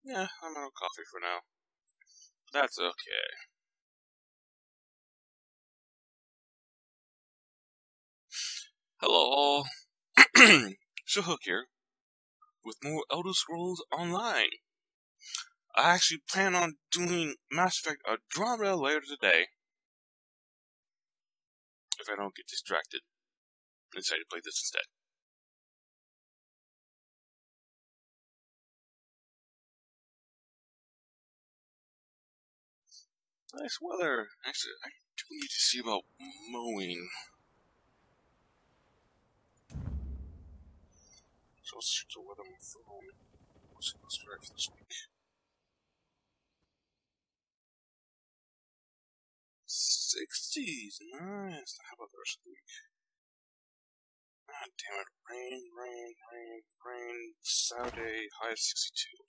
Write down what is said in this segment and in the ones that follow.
Yeah, I'm out of coffee for now. That's okay. Hello all. Shahook here, with more Elder Scrolls Online. I actually plan on doing Mass Effect Andromeda later today. If I don't get distracted and decide to play this instead. Nice weather. Actually, I do need to see about mowing. So let's check the weather on my phone. What's right for this week? 60s. Nice. How about the rest of the week? Ah, damn it. Rain. Saturday, high of 62.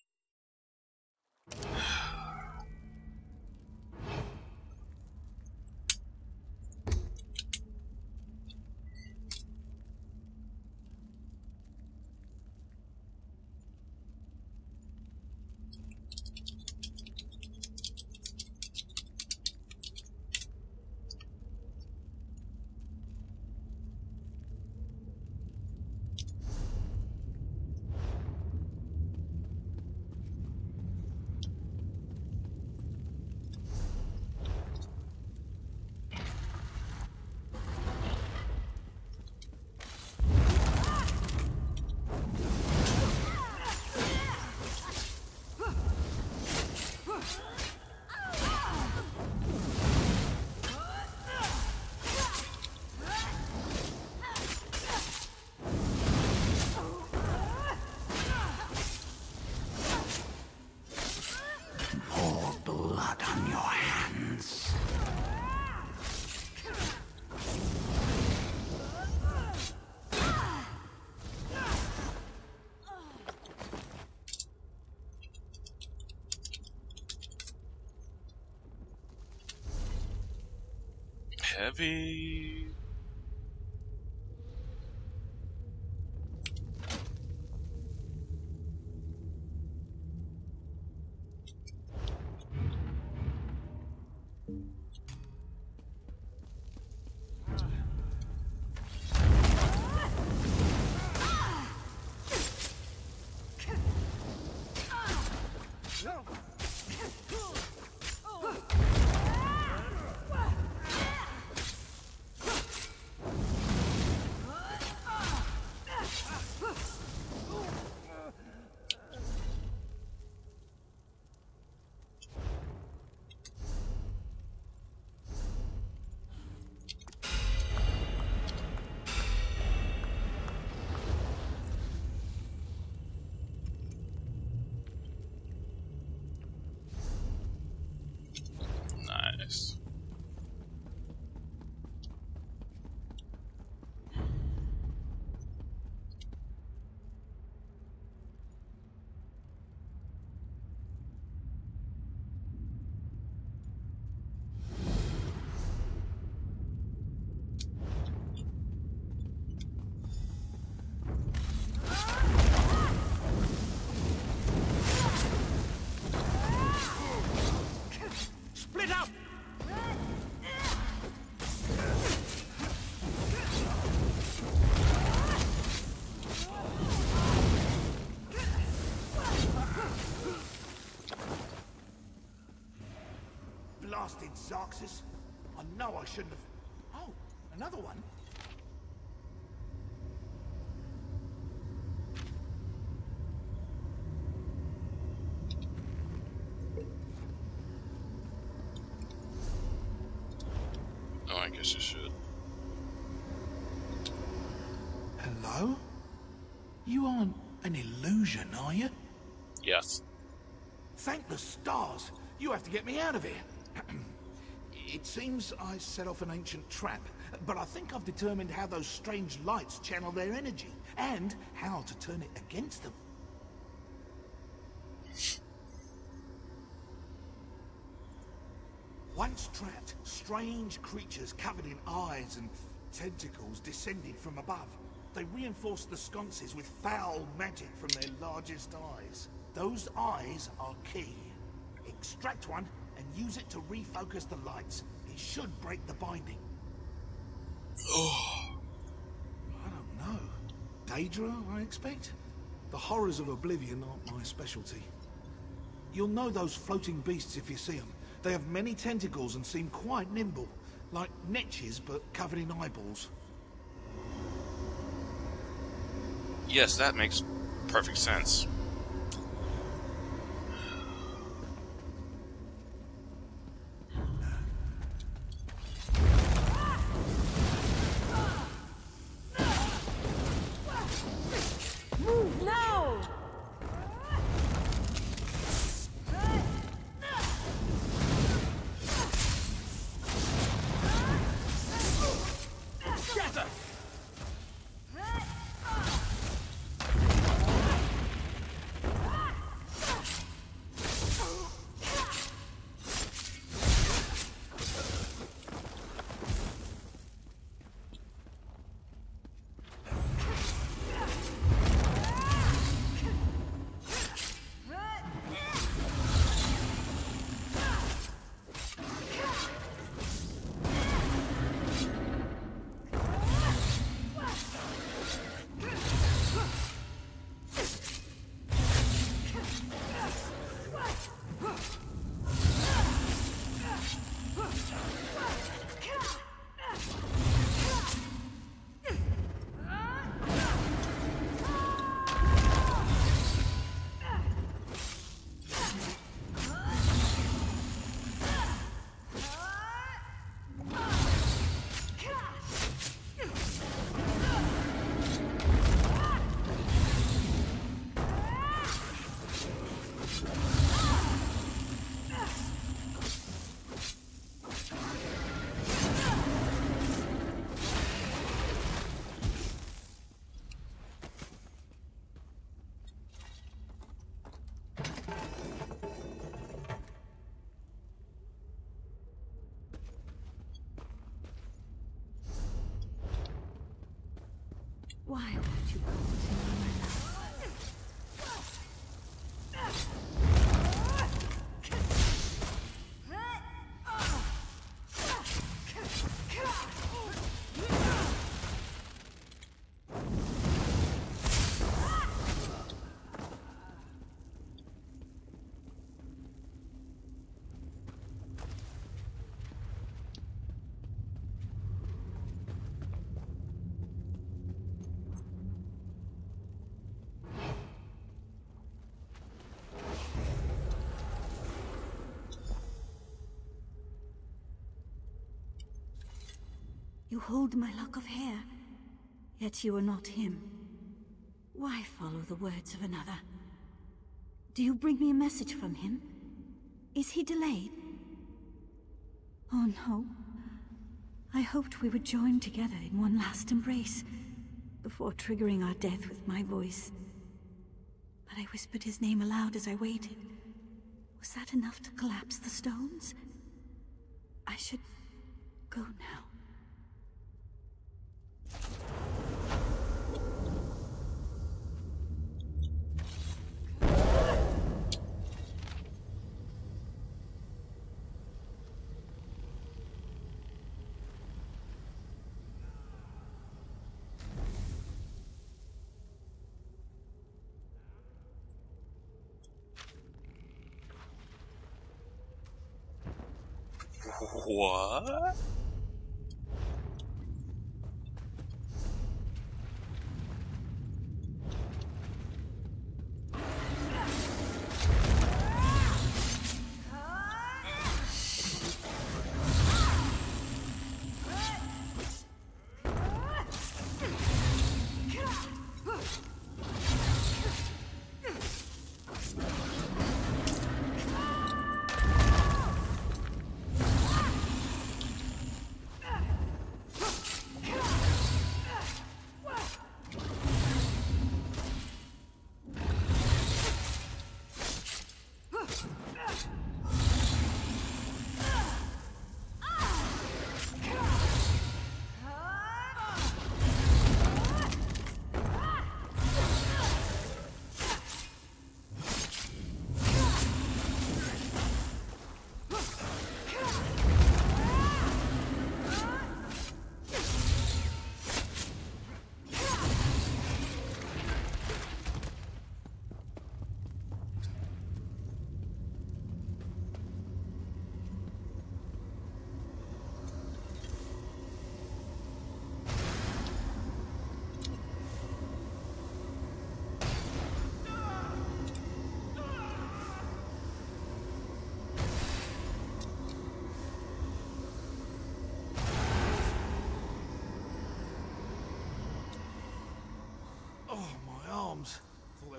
Heavy. Nice. Split up! Blasted Zarxus. I know I shouldn't have... Oh, another one? Oh, I guess you should. Hello? You aren't an illusion, are you? Yes. Thank the stars! You have to get me out of here. It seems I set off an ancient trap, but I think I've determined how those strange lights channel their energy, and how to turn it against them. Once trapped, strange creatures covered in eyes and tentacles descended from above. They reinforce the sconces with foul magic from their largest eyes. Those eyes are key. Extract one and use it to refocus the lights. It should break the binding. Oh. I don't know. Daedra, I expect? The horrors of Oblivion aren't my specialty. You'll know those floating beasts if you see them. They have many tentacles and seem quite nimble. Like netches, but covered in eyeballs. Yes, that makes perfect sense. Move now! Shatter! Why would you go to me, my love? You hold my lock of hair, yet you are not him. Why follow the words of another? Do you bring me a message from him? Is he delayed? Oh no. I hoped we would join together in one last embrace, before triggering our death with my voice. But I whispered his name aloud as I waited. Was that enough to collapse the stones? I should go now. What?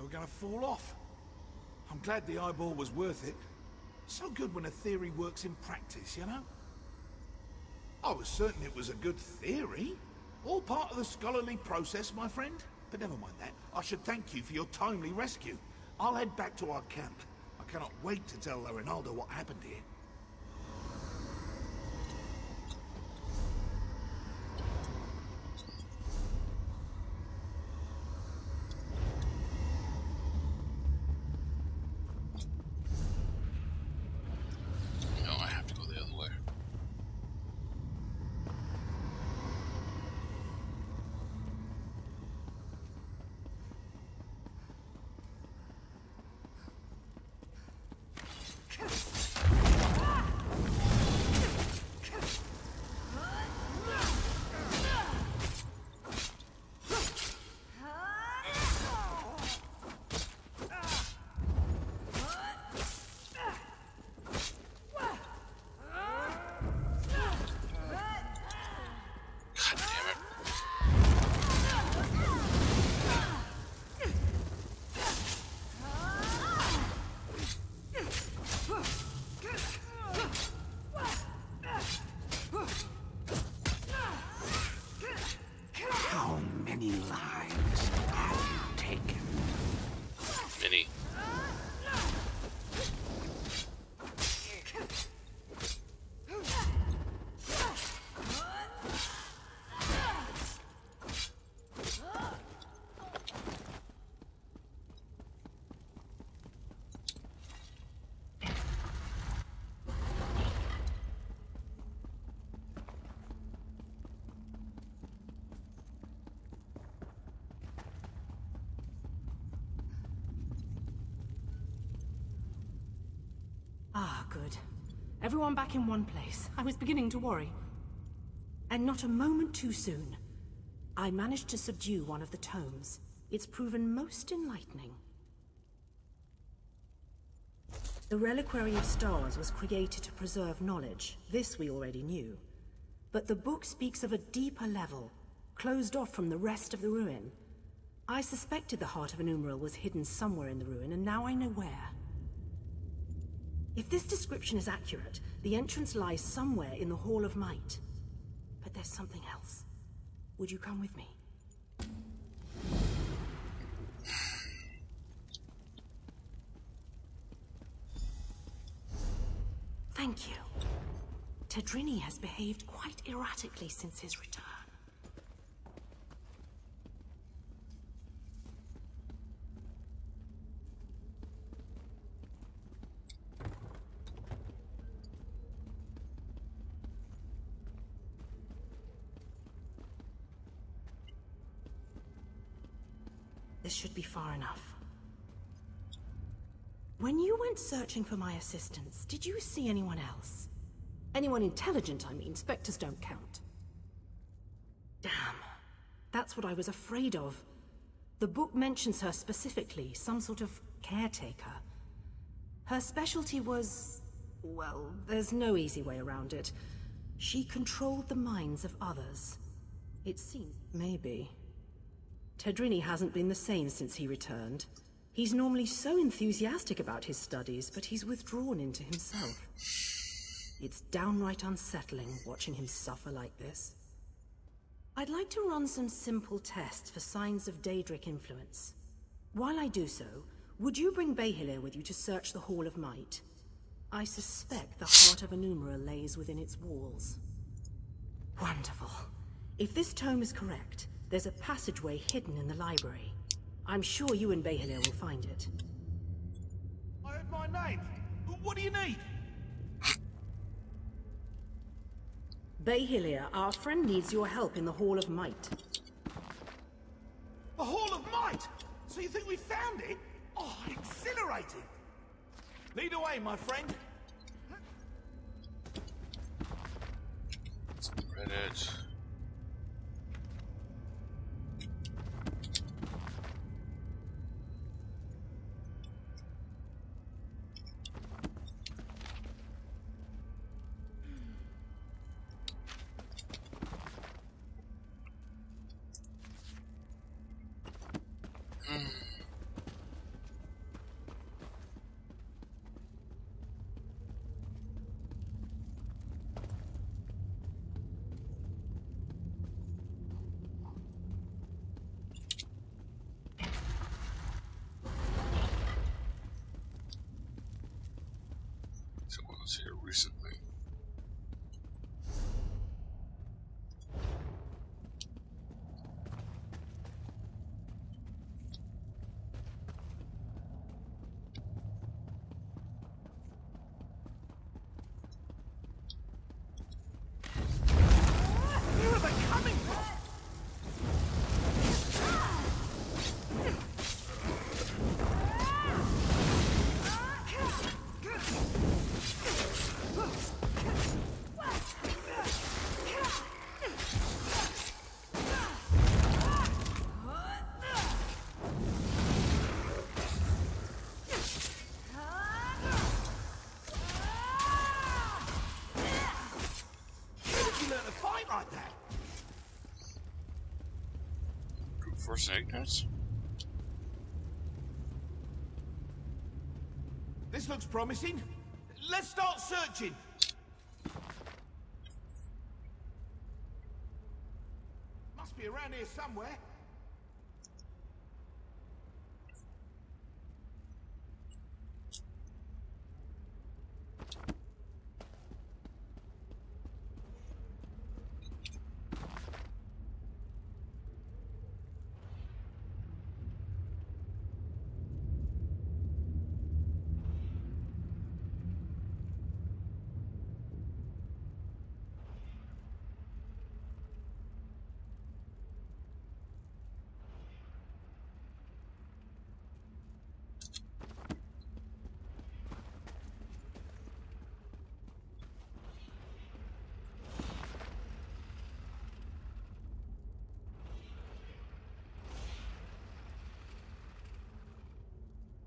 were gonna fall off. I'm glad the eyeball was worth it. So good when a theory works in practice, you know? I was certain it was a good theory. All part of the scholarly process, my friend. But never mind that. I should thank you for your timely rescue. I'll head back to our camp. I cannot wait to tell Rinaldo what happened here. Ah, good. Everyone back in one place. I was beginning to worry. And not a moment too soon. I managed to subdue one of the tomes. It's proven most enlightening. The Reliquary of Stars was created to preserve knowledge. This we already knew. But the book speaks of a deeper level, closed off from the rest of the ruin. I suspected the Heart of Enumeral was hidden somewhere in the ruin, and now I know where. If this description is accurate, the entrance lies somewhere in the Hall of Might. But there's something else. Would you come with me? Thank you. Tedrini has behaved quite erratically since his return. This should be far enough. When you went searching for my assistance, did you see anyone else? Anyone intelligent, I mean. Spectres don't count. Damn. That's what I was afraid of. The book mentions her specifically, some sort of caretaker. Her specialty was... well, there's no easy way around it. She controlled the minds of others. It seems... maybe. Tedrini hasn't been the same since he returned. He's normally so enthusiastic about his studies, but he's withdrawn into himself. It's downright unsettling watching him suffer like this. I'd like to run some simple tests for signs of Daedric influence. While I do so, would you bring Behilir with you to search the Hall of Might? I suspect the Heart of Enumeral lays within its walls. Wonderful. If this tome is correct, there's a passageway hidden in the library. I'm sure you and Behilir will find it. I heard my name. What do you need? Behilir, our friend needs your help in the Hall of Might. The Hall of Might? So you think we found it? Oh, exhilarating! Lead away, my friend. Spread it. was here recently. Where are they coming from? Like that. Force ignorance? This looks promising. Let's start searching. Must be around here somewhere.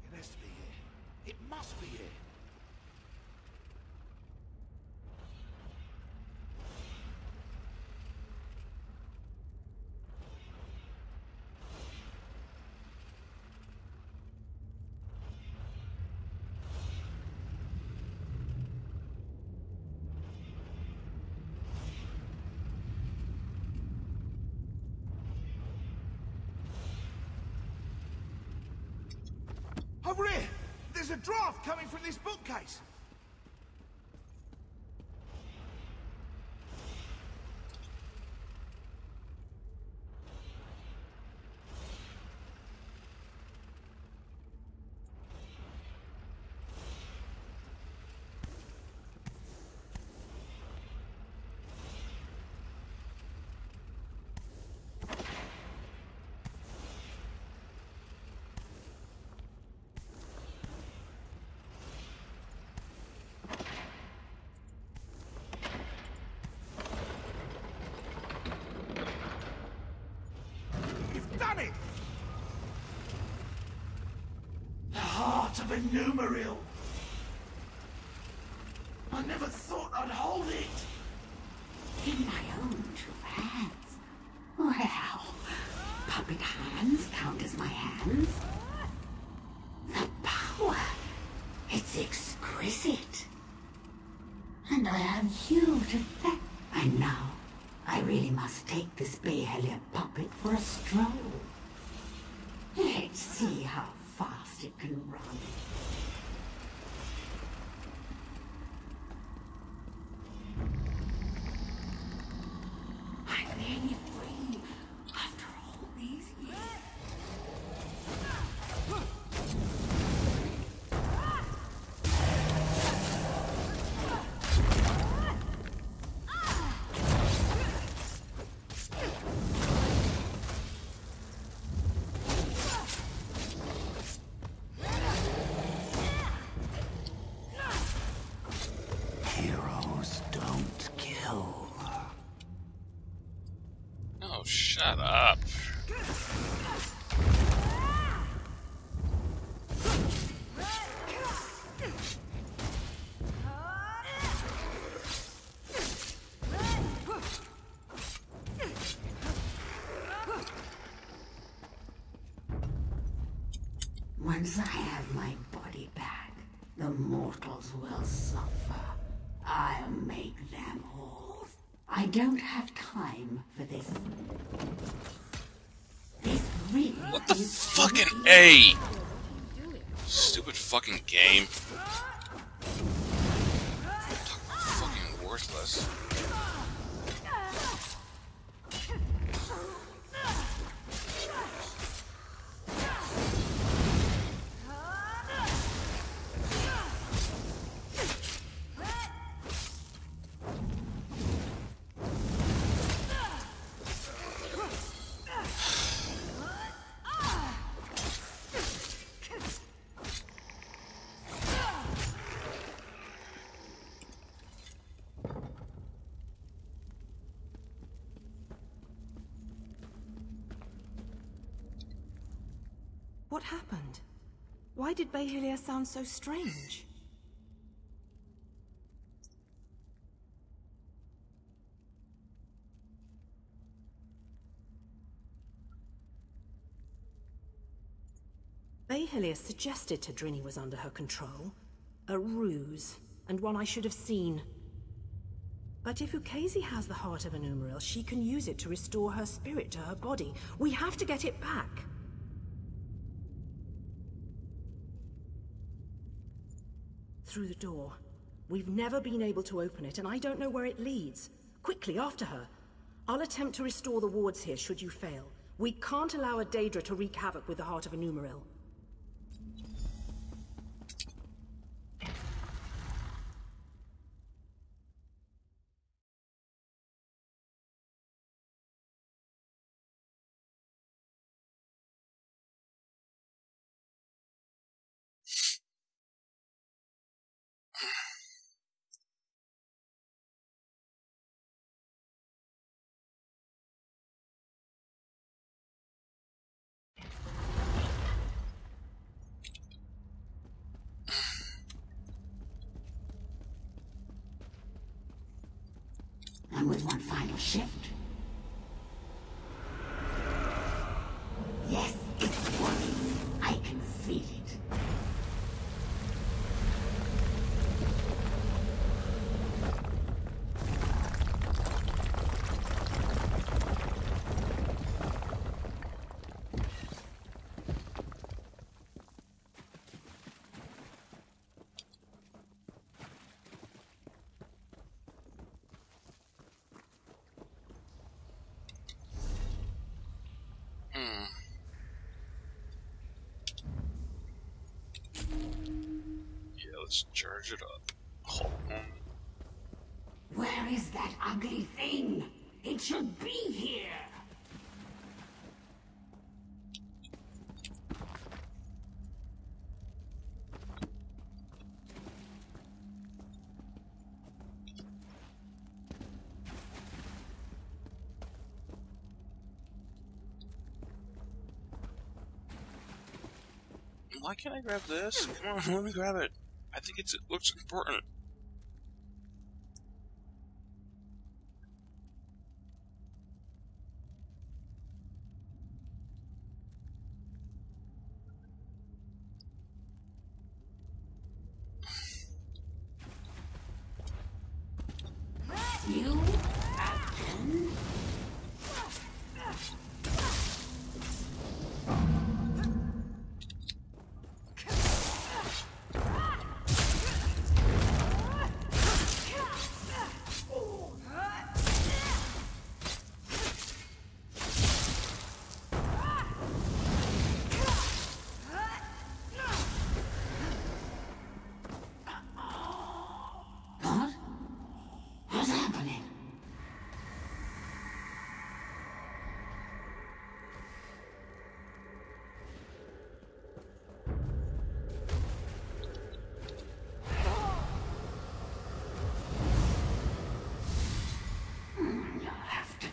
It has to be here. It must be here. Over here! There's a draft coming from this bookcase! Done it! The heart of Enumerial. I never thought I'd hold it. In my own two hands. Well, puppet hands count as my hands. The power. It's exquisite. And I have you to thank. And now, I really must take this Behellier puppet for a stroll. Let's see how fast it can run. I'm nearly free after all these years. Heroes don't kill. Oh, shut up. Once I have my body back, the mortals will suffer. I'll make them whole. I don't have time for this. This really What the is fucking A? Stupid fucking game. worthless. What happened? Why did Behelia sound so strange? Behelia suggested Tadrini was under her control. A ruse, and one I should have seen. But if Ukezi has the heart of an Umaril, she can use it to restore her spirit to her body. We have to get it back. Through the door. We've never been able to open it, and I don't know where it leads. Quickly, after her. I'll attempt to restore the wards here should you fail. We can't allow a Daedra to wreak havoc with the heart of a Umaril. And with one final shift. Yes, it's working. I can feel it. Let's charge it up. Hold on. Where is that ugly thing? It should be here. Why can't I grab this? Come on, let me grab it. I think it looks important. You again?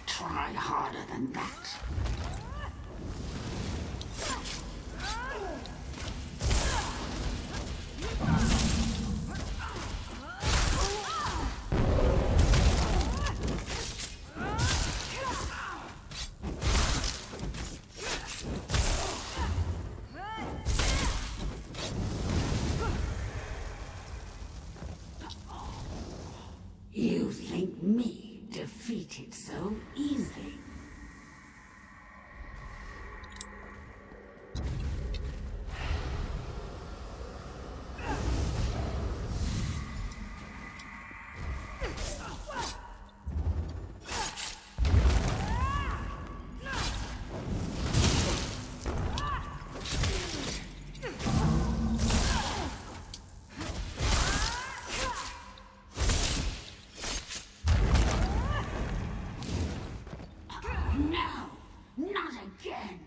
Try harder than that. You think me defeated so easily? again.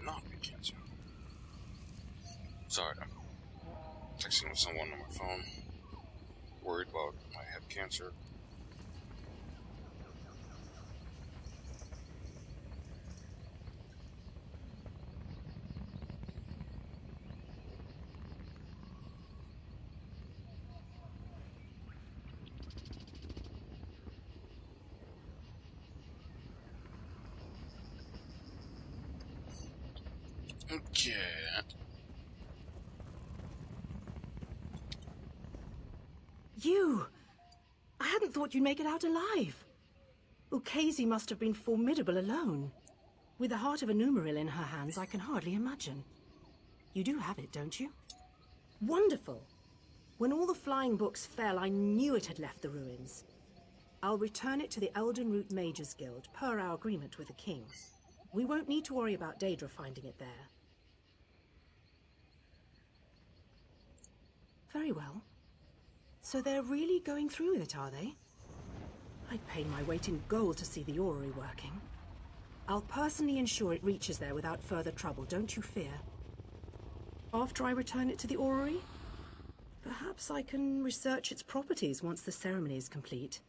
Not be cancer. Sorry, I'm texting with someone on my phone. Worried about I might have cancer. Okay. You! I hadn't thought you'd make it out alive. Ukezi must have been formidable alone. With the heart of a Numeril in her hands, I can hardly imagine. You do have it, don't you? Wonderful! When all the flying books fell, I knew it had left the ruins. I'll return it to the Elden Root Mages Guild, per our agreement with the king. We won't need to worry about Daedra finding it there. Very well. So they're really going through with it, are they? I'd pay my weight in gold to see the orrery working. I'll personally ensure it reaches there without further trouble, don't you fear. After I return it to the orrery, perhaps I can research its properties once the ceremony is complete.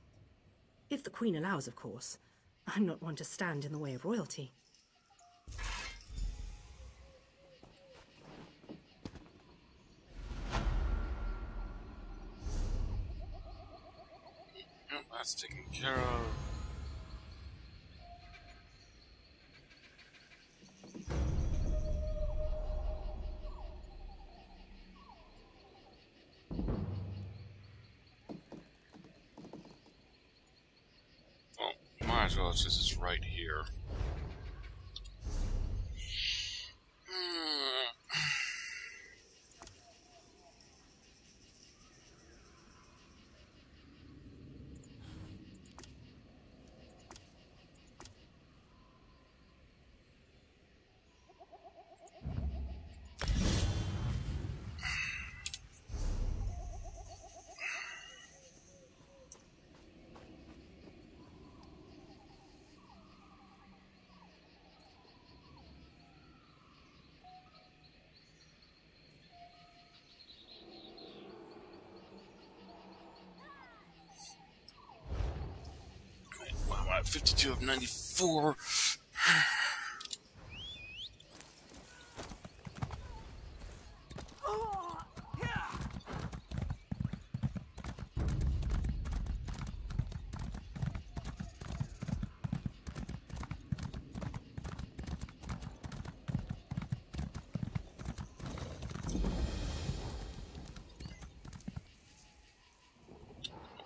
If the Queen allows, of course. I'm not one to stand in the way of royalty. That's taken care of. Well, might as well since it's right here. Wow, I'm at 52 of 94.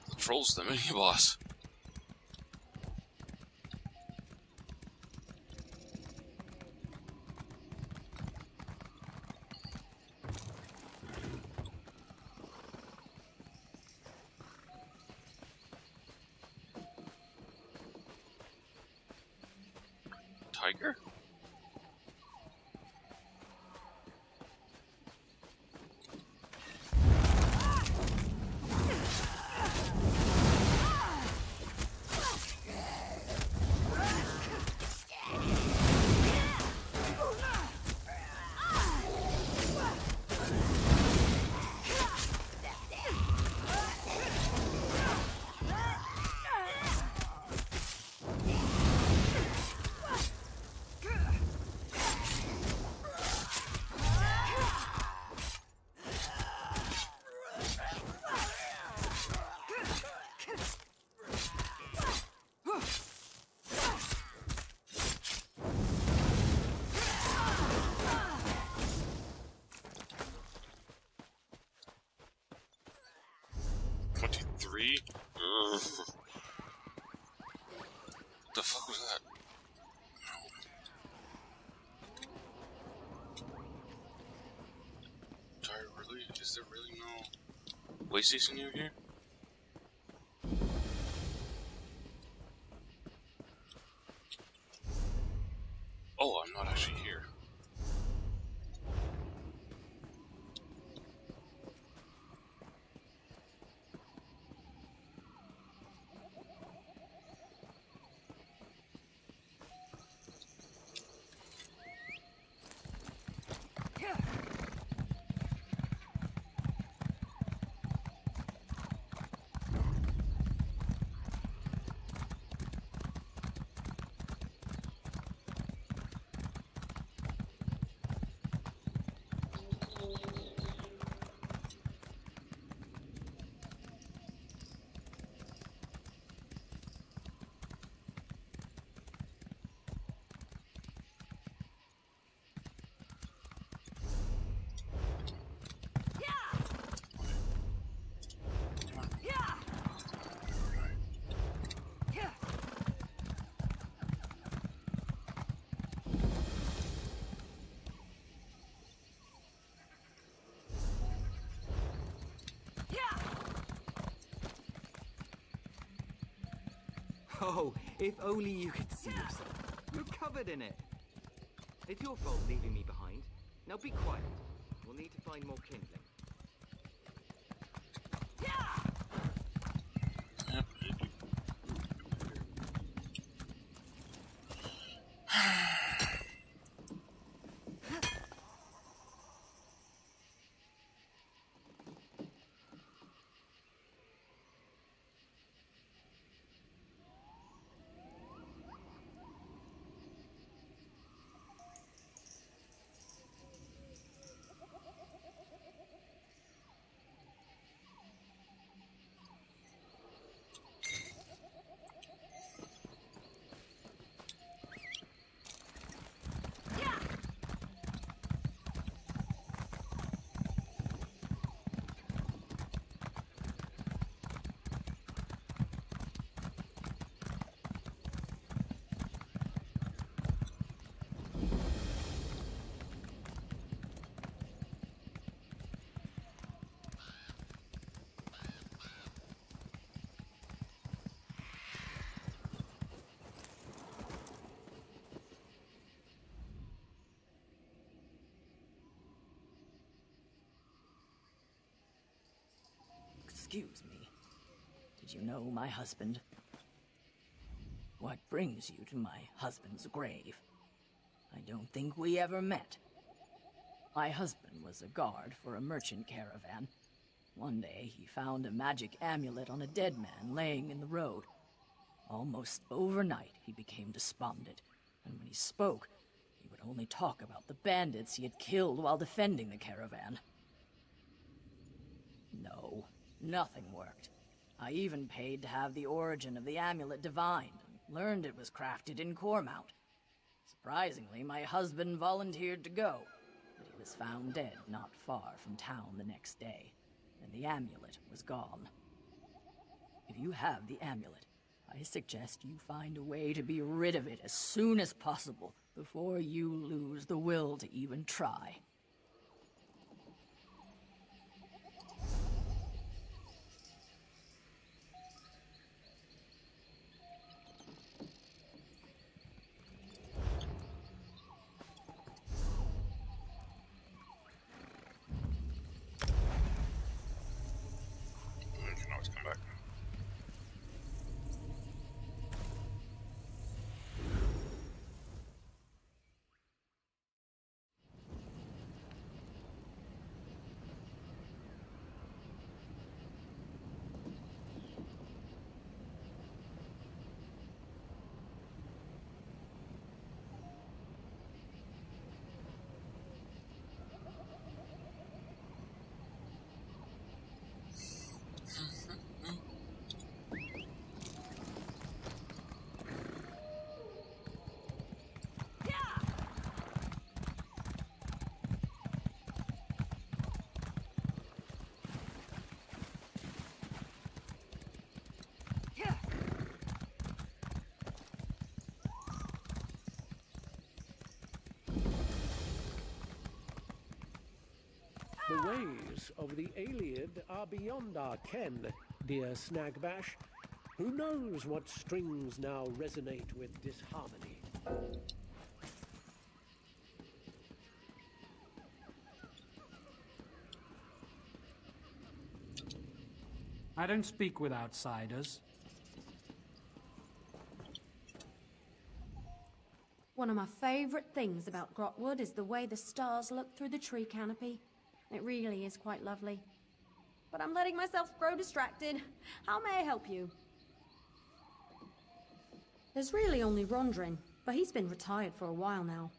The troll's the mini boss. tiger? Three? Ugh. What the fuck was that? Is there really no way station near here? Oh, I'm not actually here. Oh, if only you could see yourself. You're covered in it. It's your fault leaving me behind. Now be quiet. We'll need to find more kindling. Excuse me. Did you know my husband? What brings you to my husband's grave? I don't think we ever met. My husband was a guard for a merchant caravan. One day, he found a magic amulet on a dead man laying in the road. Almost overnight, he became despondent, and when he spoke, he would only talk about the bandits he had killed while defending the caravan. No, nothing worked. I even paid to have the origin of the amulet divined, and learned it was crafted in Cormount. Surprisingly, my husband volunteered to go, but he was found dead not far from town the next day, and the amulet was gone. If you have the amulet, I suggest you find a way to be rid of it as soon as possible, before you lose the will to even try. ways of the Ayleid are beyond our ken, dear Snagbash. Who knows what strings now resonate with disharmony? I don't speak with outsiders. One of my favorite things about Grotwood is the way the stars look through the tree canopy. It really is quite lovely. But I'm letting myself grow distracted. How may I help you? There's really only Rondrin, but he's been retired for a while now.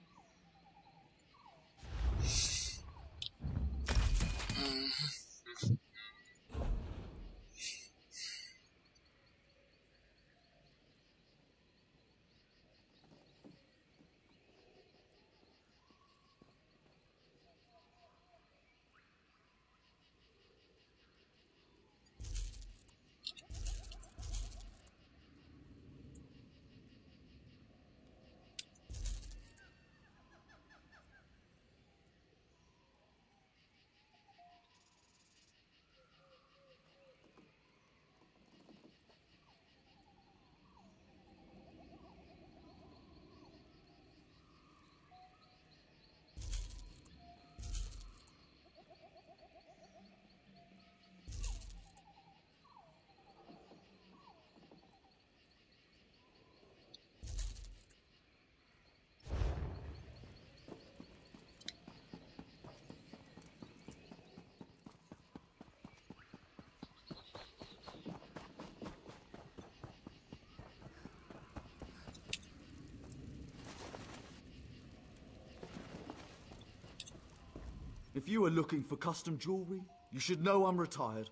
If you are looking for custom jewelry, you should know I'm retired.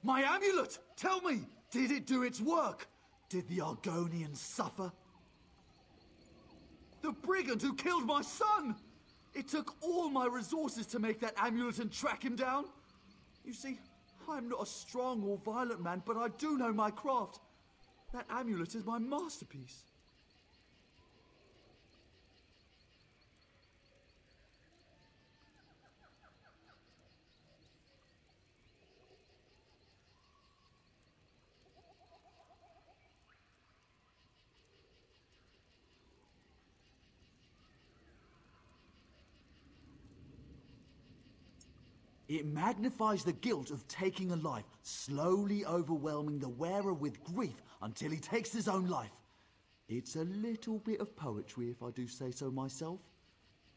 My amulet! Tell me! Did it do its work? Did the Argonians suffer? The brigand who killed my son! It took all my resources to make that amulet and track him down. You see, I'm not a strong or violent man, but I do know my craft. That amulet is my masterpiece. It magnifies the guilt of taking a life, slowly overwhelming the wearer with grief until he takes his own life. It's a little bit of poetry, if I do say so myself.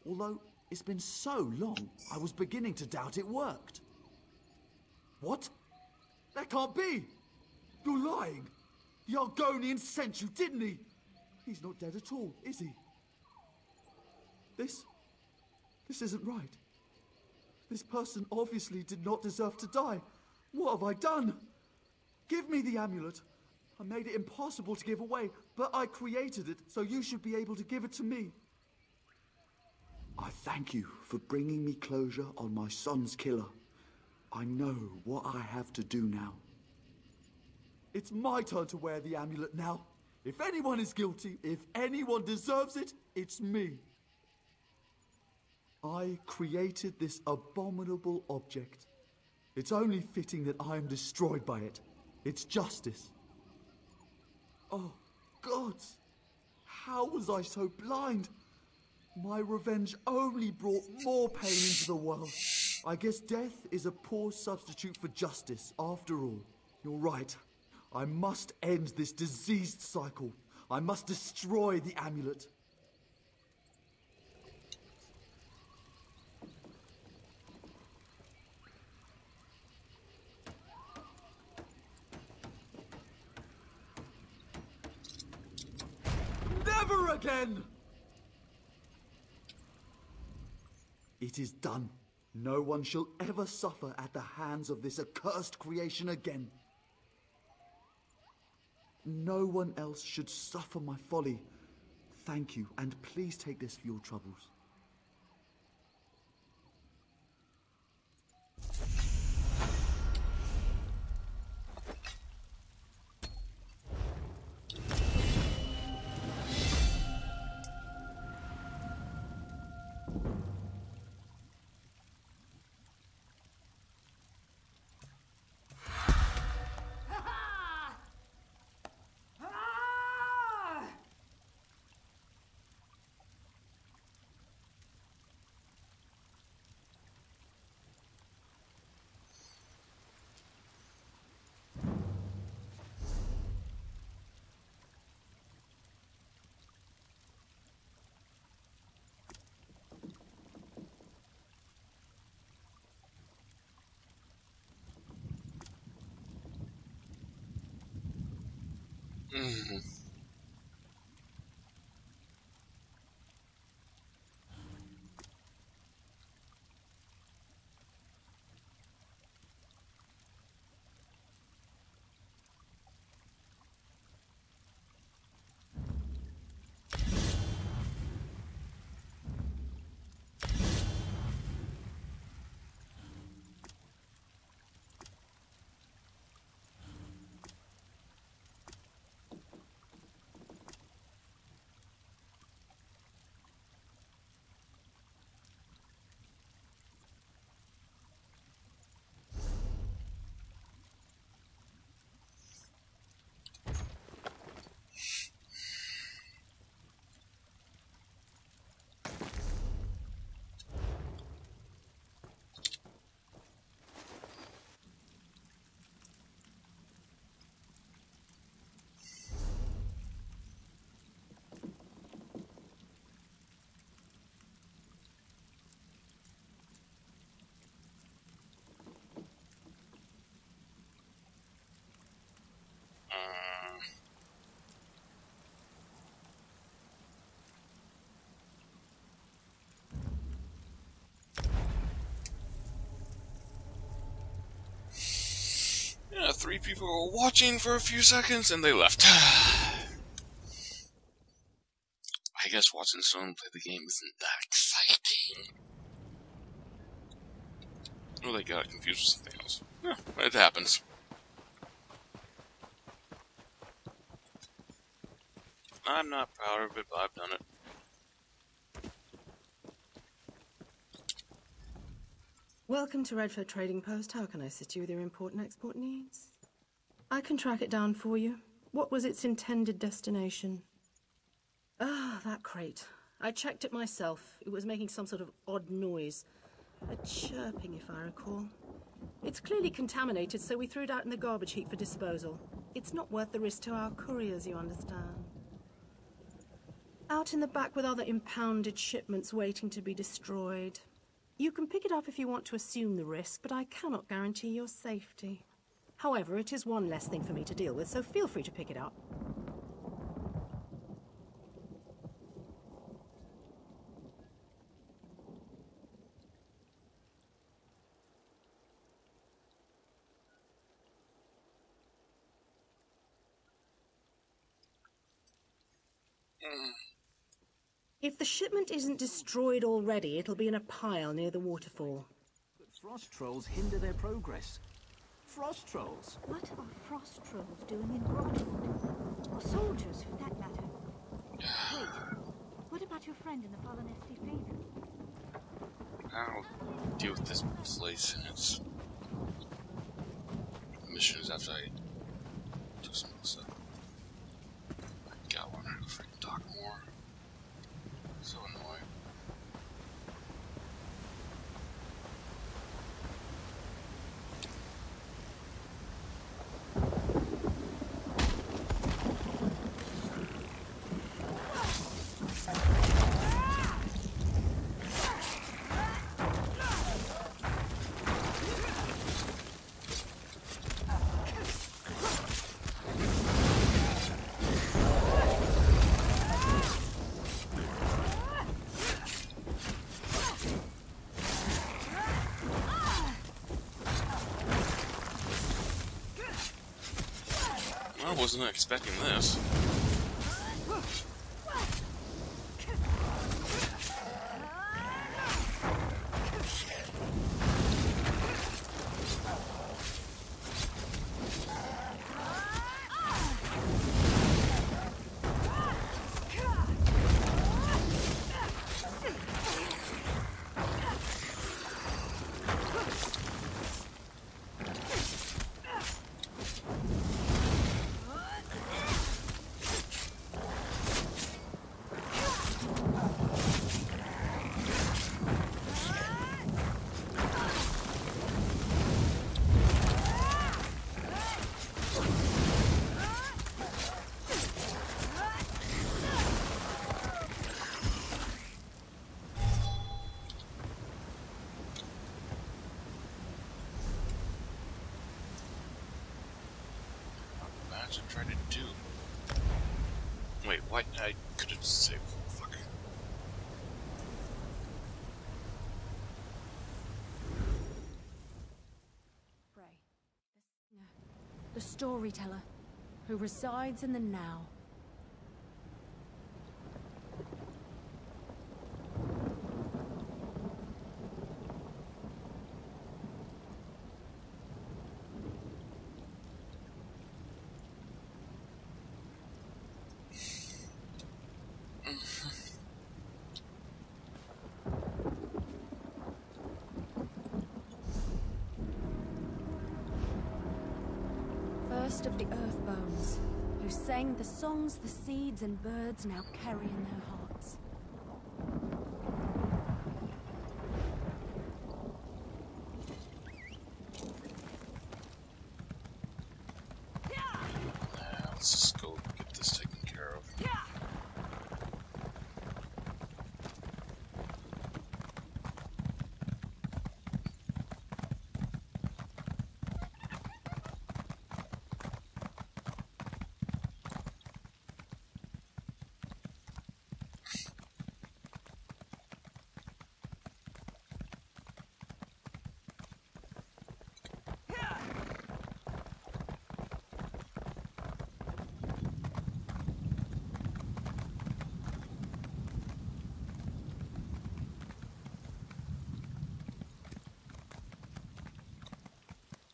Although it's been so long, I was beginning to doubt it worked. What? That can't be! You're lying! The Argonian sent you, didn't he? He's not dead at all, is he? This isn't right. This person obviously did not deserve to die. What have I done? Give me the amulet. I made it impossible to give away, but I created it, so you should be able to give it to me. I thank you for bringing me closure on my son's killer. I know what I have to do now. It's my turn to wear the amulet now. If anyone is guilty, if anyone deserves it, it's me. I created this abominable object. It's only fitting that I am destroyed by it. It's justice. Oh, gods! How was I so blind? My revenge only brought more pain into the world. I guess death is a poor substitute for justice, after all. You're right. I must end this diseased cycle. I must destroy the amulet. Never again! It is done. No one shall ever suffer at the hands of this accursed creation again. No one else should suffer my folly. Thank you, and please take this for your troubles. Mm-hmm. Yeah, 3 people were watching for a few seconds and they left. I guess watching someone play the game isn't that exciting. Oh, they got confused with something else. Yeah, it happens. I'm not proud of it, but I've done it. Welcome to Redford Trading Post. How can I assist you with your import and export needs? I can track it down for you. What was its intended destination? Ah, that crate. I checked it myself. It was making some sort of odd noise. A chirping, if I recall. It's clearly contaminated, so we threw it out in the garbage heap for disposal. It's not worth the risk to our couriers, you understand. Out in the back with other impounded shipments waiting to be destroyed. You can pick it up if you want to assume the risk, but I cannot guarantee your safety. However, it is one less thing for me to deal with, so feel free to pick it up. If the shipment isn't destroyed already, it'll be in a pile near the waterfall. But frost trolls hinder their progress. Frost trolls? What are frost trolls doing in Broadwood? Or soldiers, for that matter? Wait, what about your friend in the fallen Esty Faith? I'll deal with this place and its missions after I do some of the stuff. I got one to freaking talk more. So annoying. I wasn't expecting this. Try to do. Wait, what? I could have just saved. Fuck. Ray, the storyteller, who resides in the now. First of the earth bones, who sang the songs the seeds and birds now carry in their hearts. Let's just go get this taken care of.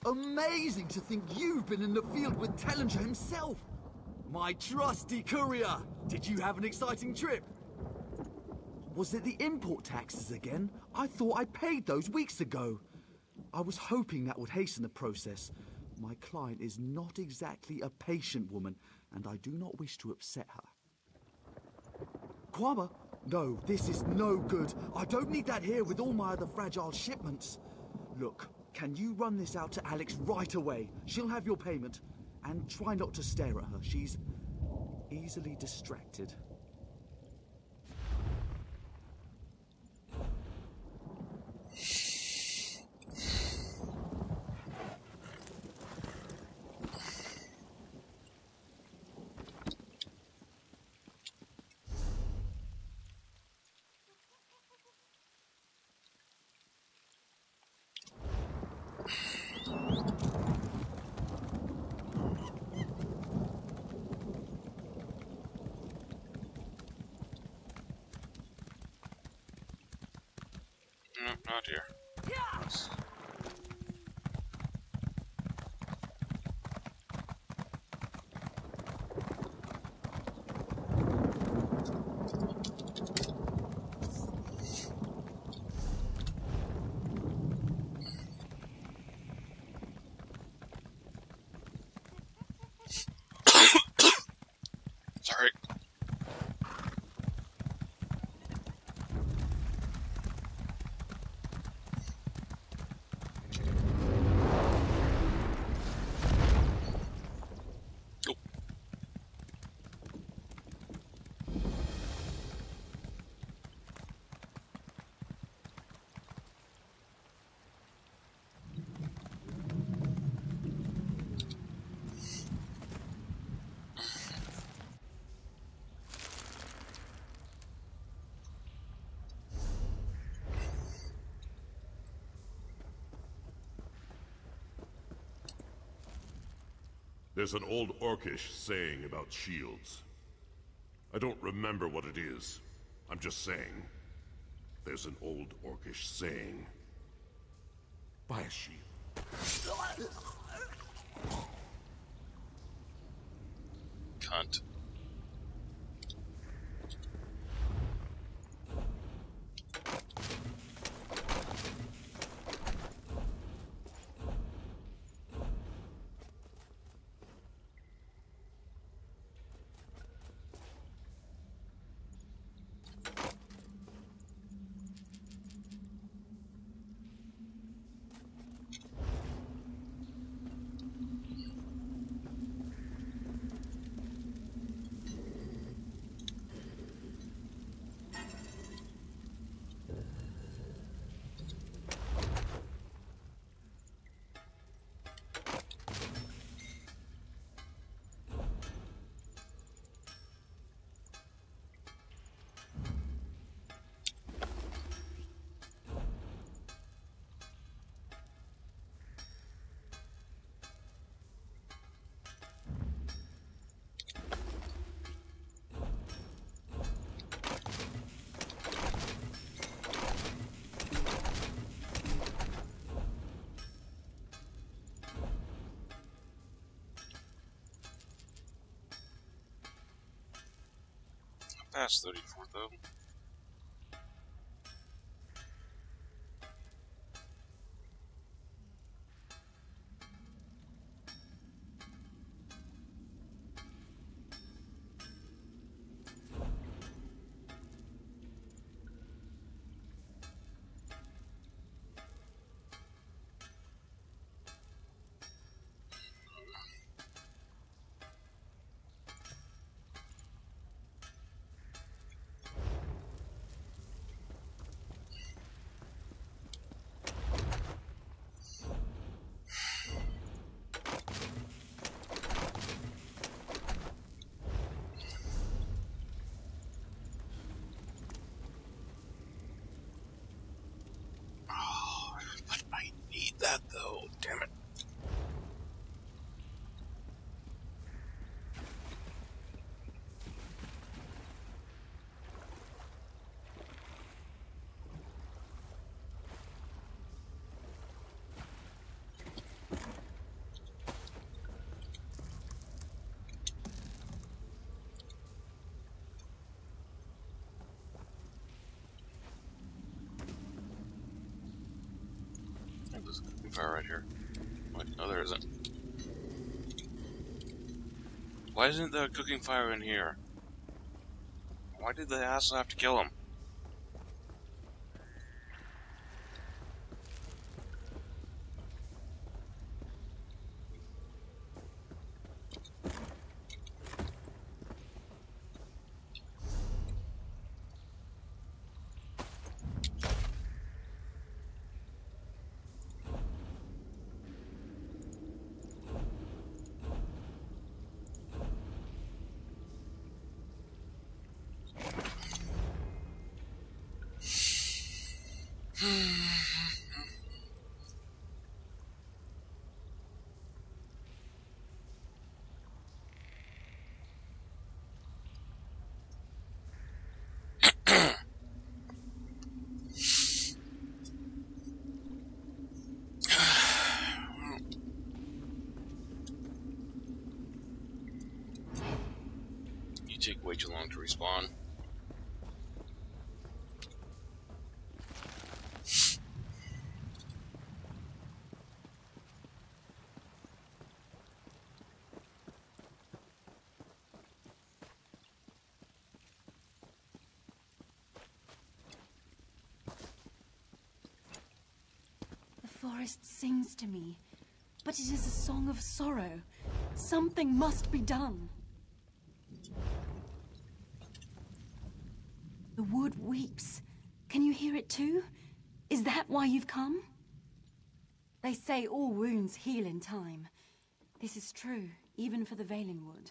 Amazing to think you've been in the field with Tellinger himself. My trusty courier. Did you have an exciting trip? Was it the import taxes again? I thought I paid those weeks ago. I was hoping that would hasten the process. My client is not exactly a patient woman, and I do not wish to upset her. Kwama? No, this is no good. I don't need that here with all my other fragile shipments. Look, can you run this out to Alex right away? She'll have your payment. And try not to stare at her. She's easily distracted. No, not here. Yes. Sorry. There's an old Orcish saying about shields. I don't remember what it is. I'm just saying. There's an old Orcish saying. Buy a shield. Cunt. past 34 though. That though, damn it. There's a cooking fire right here. What? No, there isn't. Why isn't there a cooking fire in here? Why did the asshole have to kill him? You take way too long to respawn. The forest sings to me, but it is a song of sorrow. Something must be done. The wood weeps. Can you hear it too? Is that why you've come? They say all wounds heal in time. This is true, even for the Veiling Wood.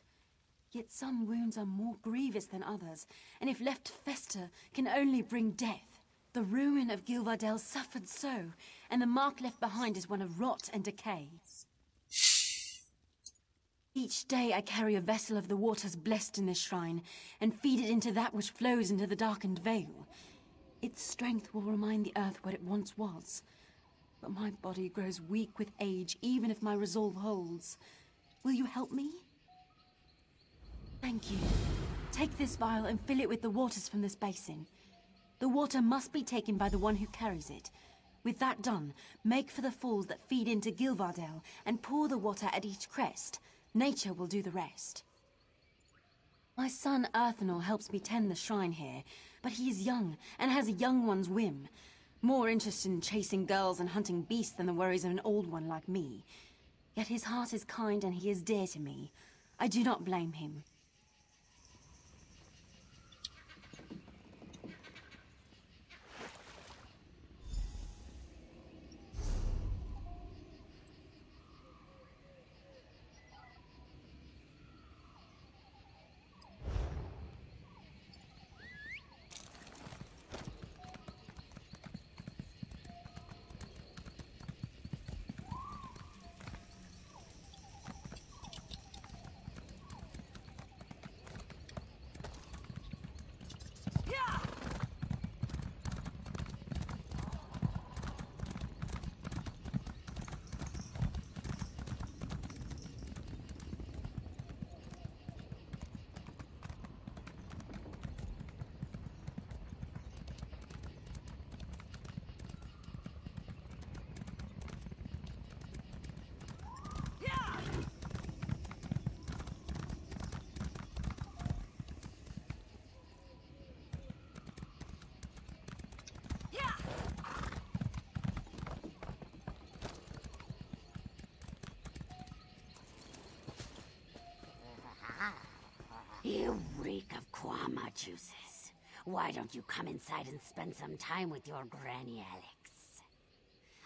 Yet some wounds are more grievous than others, and if left to fester, can only bring death. The ruin of Gilvardale suffered so, and the mark left behind is one of rot and decay. Each day I carry a vessel of the waters blessed in this shrine, and feed it into that which flows into the darkened vale. Its strength will remind the earth what it once was. But my body grows weak with age, even if my resolve holds. Will you help me? Thank you. Take this vial and fill it with the waters from this basin. The water must be taken by the one who carries it. With that done, make for the falls that feed into Gilvardale and pour the water at each crest. Nature will do the rest. My son Earthenor helps me tend the shrine here, but he is young and has a young one's whim. More interested in chasing girls and hunting beasts than the worries of an old one like me. Yet his heart is kind and he is dear to me. I do not blame him. reek of Kwama juices. Why don't you come inside and spend some time with your Granny Alex?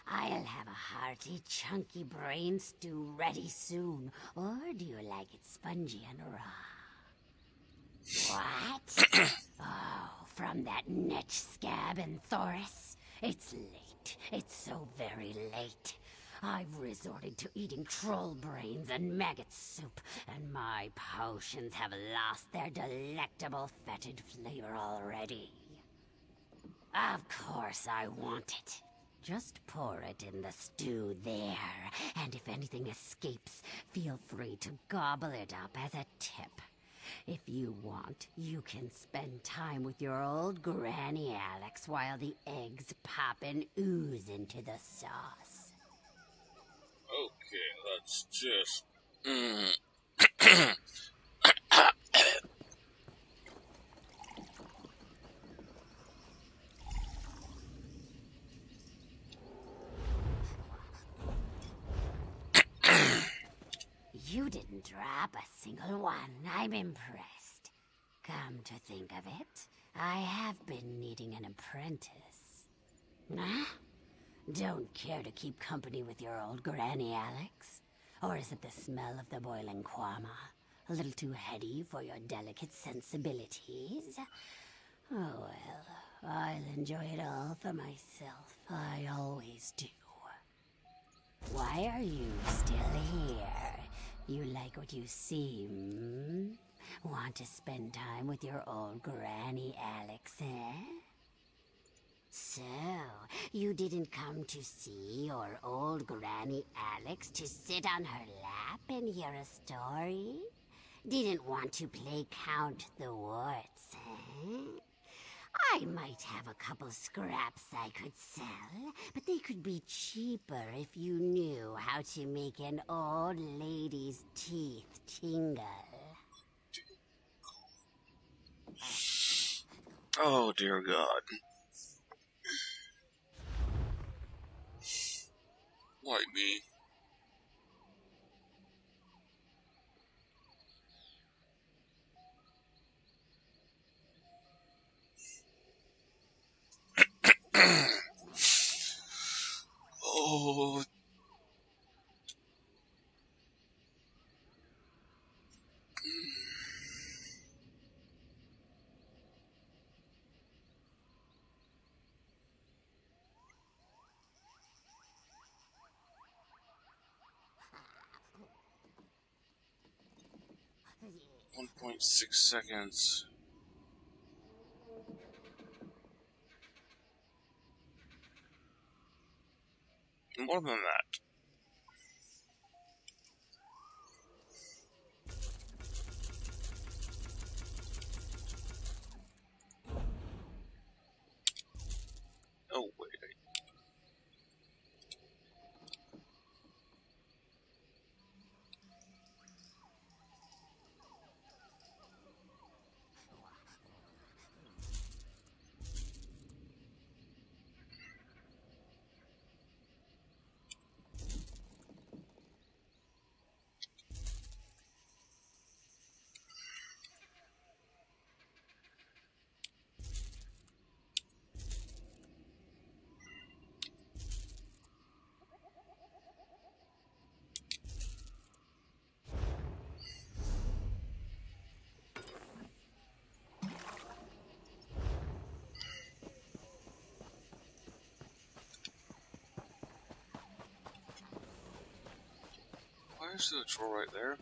I'll have a hearty, chunky brain stew ready soon. Or do you like it spongy and raw? What? Oh, from that netch scab in Thoris? It's late. It's so very late. I've resorted to eating troll brains and maggot soup, and my potions have lost their delectable fetid flavor already. Of course I want it. Just pour it in the stew there, and if anything escapes, feel free to gobble it up as a tip. If you want, you can spend time with your old Granny Alex while the eggs pop and ooze into the sauce. Okay, let's just... You didn't drop a single one. I'm impressed. Come to think of it, I have been needing an apprentice. Huh? Don't care to keep company with your old Granny Alex? Or is it the smell of the boiling Kwama? A little too heady for your delicate sensibilities? Oh well, I'll enjoy it all for myself. I always do. Why are you still here? You like what you see, hmm? Want to spend time with your old Granny Alex, eh? So, you didn't come to see your old Granny Alex to sit on her lap and hear a story? Didn't want to play Count the Warts, eh? I might have a couple scraps I could sell, but they could be cheaper if you knew how to make an old lady's teeth tingle. Oh, dear God. Why me? Oh. 1.6 seconds. More than that. Oh, wait. Why is there a troll right there?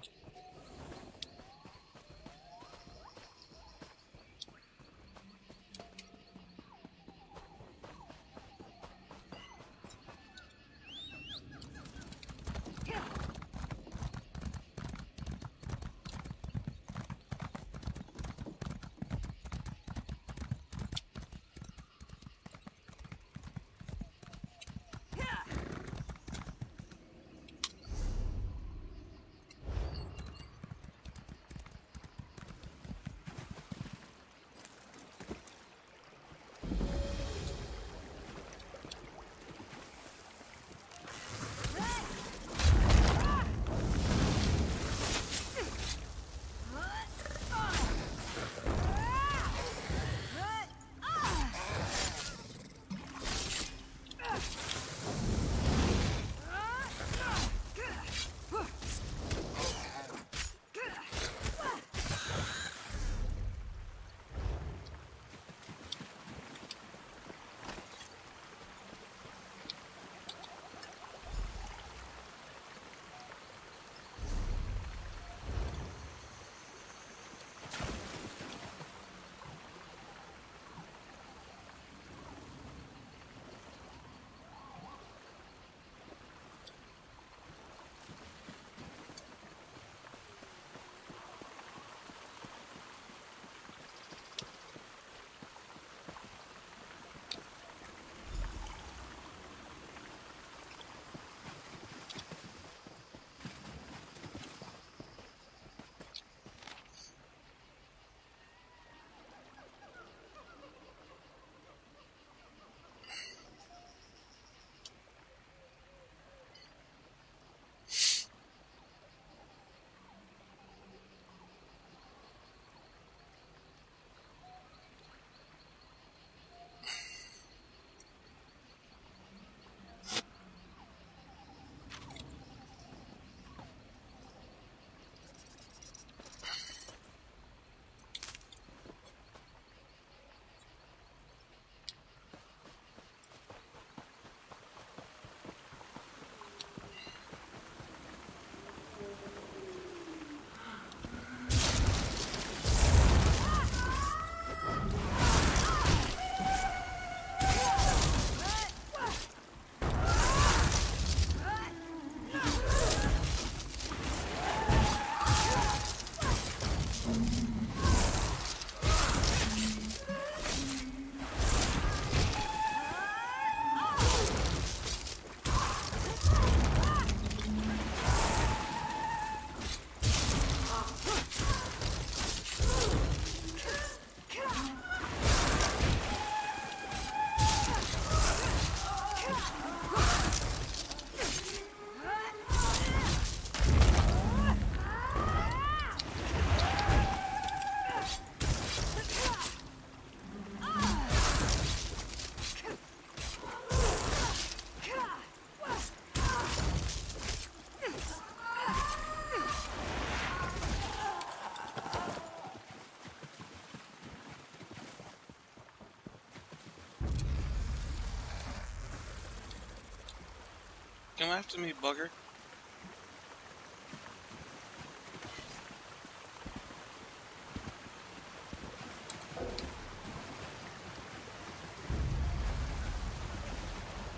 Come after me, bugger.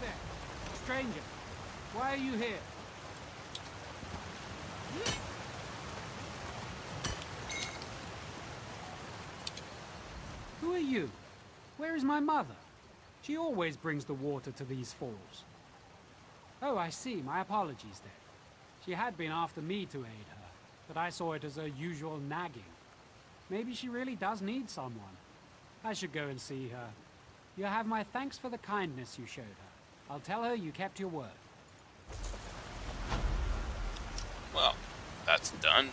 There. Stranger, why are you here? Who are you? Where is my mother? She always brings the water to these falls. Oh, I see. My apologies then. She had been after me to aid her, but I saw it as her usual nagging. Maybe she really does need someone. I should go and see her. You have my thanks for the kindness you showed her. I'll tell her you kept your word. Well, that's done.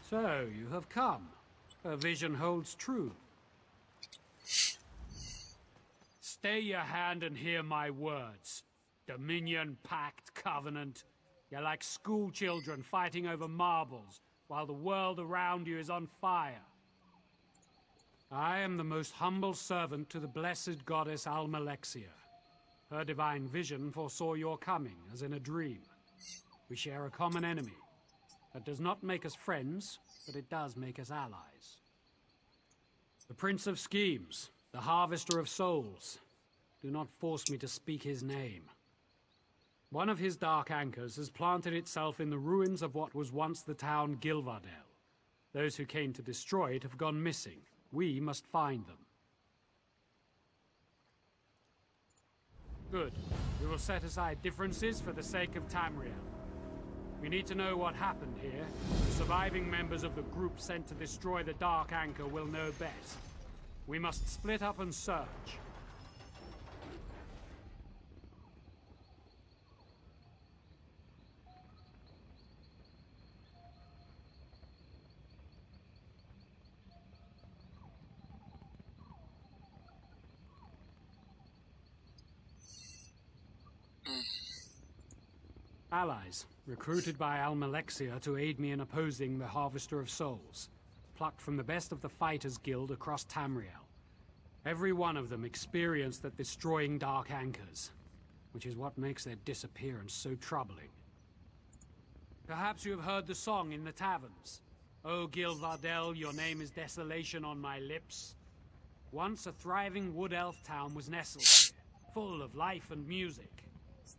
So, you have come. Her vision holds true. Stay your hand and hear my words. Dominion, Pact, Covenant. You're like school children fighting over marbles, while the world around you is on fire. I am the most humble servant to the blessed goddess Almalexia. Her divine vision foresaw your coming, as in a dream. We share a common enemy. That does not make us friends, but it does make us allies. The Prince of Schemes, the Harvester of Souls. Do not force me to speak his name. One of his dark anchors has planted itself in the ruins of what was once the town Gilvardel. Those who came to destroy it have gone missing. We must find them. Good. We will set aside differences for the sake of Tamriel. We need to know what happened here. The surviving members of the group sent to destroy the Dark Anchor will know best. We must split up and search. Allies, recruited by Almalexia to aid me in opposing the Harvester of Souls, plucked from the best of the Fighters Guild across Tamriel. Every one of them experienced at destroying Dark Anchors, which is what makes their disappearance so troubling. Perhaps you have heard the song in the taverns. O Gilvardel, your name is desolation on my lips. Once a thriving wood elf town was nestled here, full of life and music,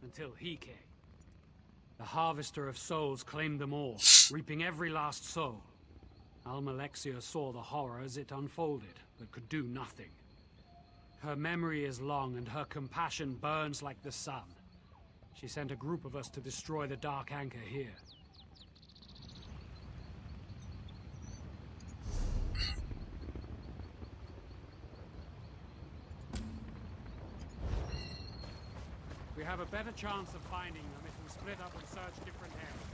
until he came. The Harvester of Souls claimed them all, reaping every last soul. Almalexia saw the horror as it unfolded, but could do nothing. Her memory is long, and her compassion burns like the sun. She sent a group of us to destroy the Dark Anchor here. We have a better chance of finding them if we split up and search different areas.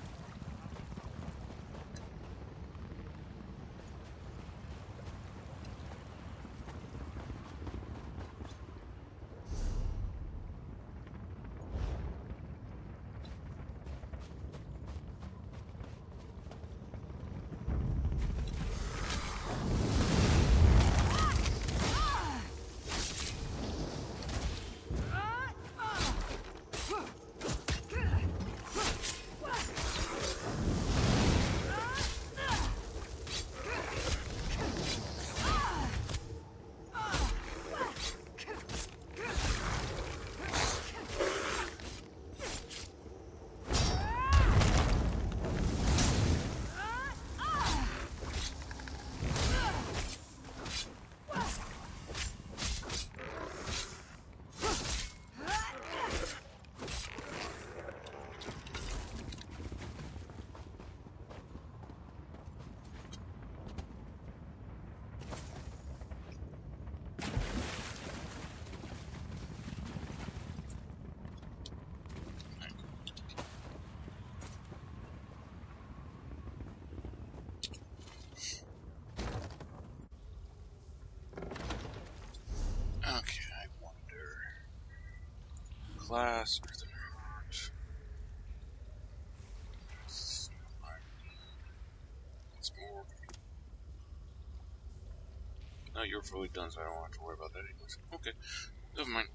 class, earthen heart. It's more. No, you're fully done, so I don't have to worry about that anyways. Okay, never mind.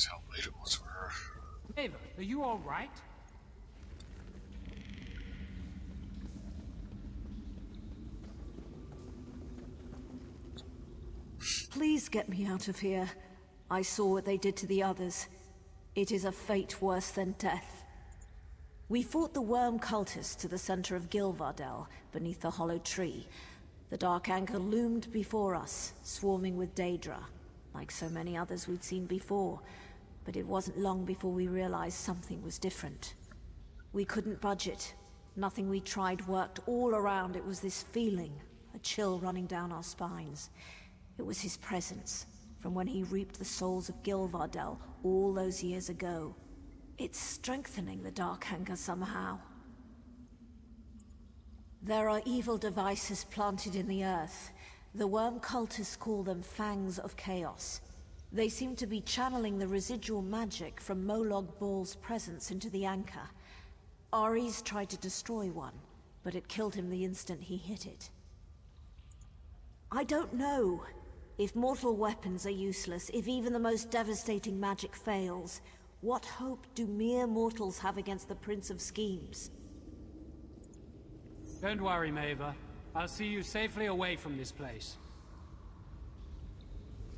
How late it was for her. Maeva, are you all right? Please get me out of here. I saw what they did to the others. It is a fate worse than death. We fought the worm cultists to the center of Gilvardel, beneath the hollow tree. The Dark Anchor loomed before us, swarming with Daedra, like so many others we'd seen before. But it wasn't long before we realized something was different. We couldn't budge it. Nothing we tried worked. All around it was this feeling, a chill running down our spines. It was his presence, from when he reaped the souls of Gilvardel all those years ago. It's strengthening the Dark Anchor somehow. There are evil devices planted in the earth. The worm cultists call them Fangs of Chaos. They seem to be channeling the residual magic from Molag Bal's presence into the Anchor. Ares tried to destroy one, but it killed him the instant he hit it. I don't know. If mortal weapons are useless, if even the most devastating magic fails, what hope do mere mortals have against the Prince of Schemes? Don't worry, Maeva. I'll see you safely away from this place.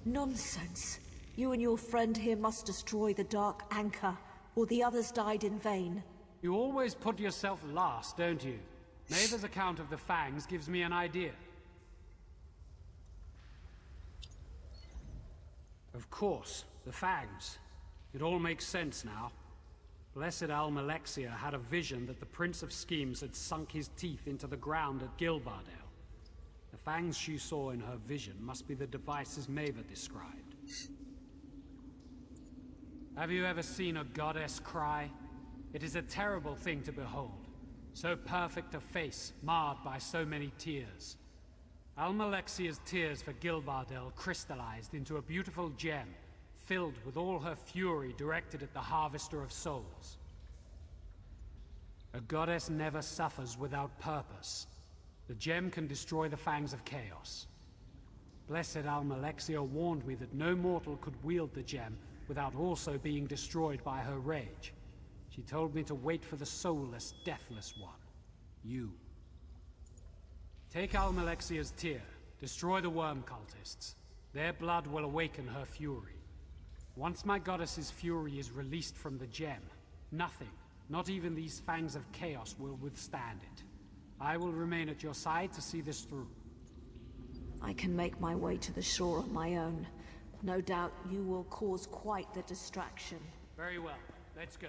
Nonsense. You and your friend here must destroy the Dark Anchor, or the others died in vain. You always put yourself last, don't you? Maeva's account of the Fangs gives me an idea. Of course, the Fangs. It all makes sense now. Blessed Almalexia had a vision that the Prince of Schemes had sunk his teeth into the ground at Gilvardel. The Fangs she saw in her vision must be the devices Maeva described. Have you ever seen a goddess cry? It is a terrible thing to behold. So perfect a face, marred by so many tears. Almalexia's tears for Gilvardel crystallized into a beautiful gem, filled with all her fury directed at the Harvester of Souls. A goddess never suffers without purpose. The gem can destroy the Fangs of Chaos. Blessed Almalexia warned me that no mortal could wield the gem without also being destroyed by her rage. She told me to wait for the soulless, deathless one. You. Take Almalexia's tear, destroy the worm cultists. Their blood will awaken her fury. Once my goddess's fury is released from the gem, nothing, not even these Fangs of Chaos, will withstand it. I will remain at your side to see this through. I can make my way to the shore on my own. No doubt you will cause quite the distraction. Very well. Let's go.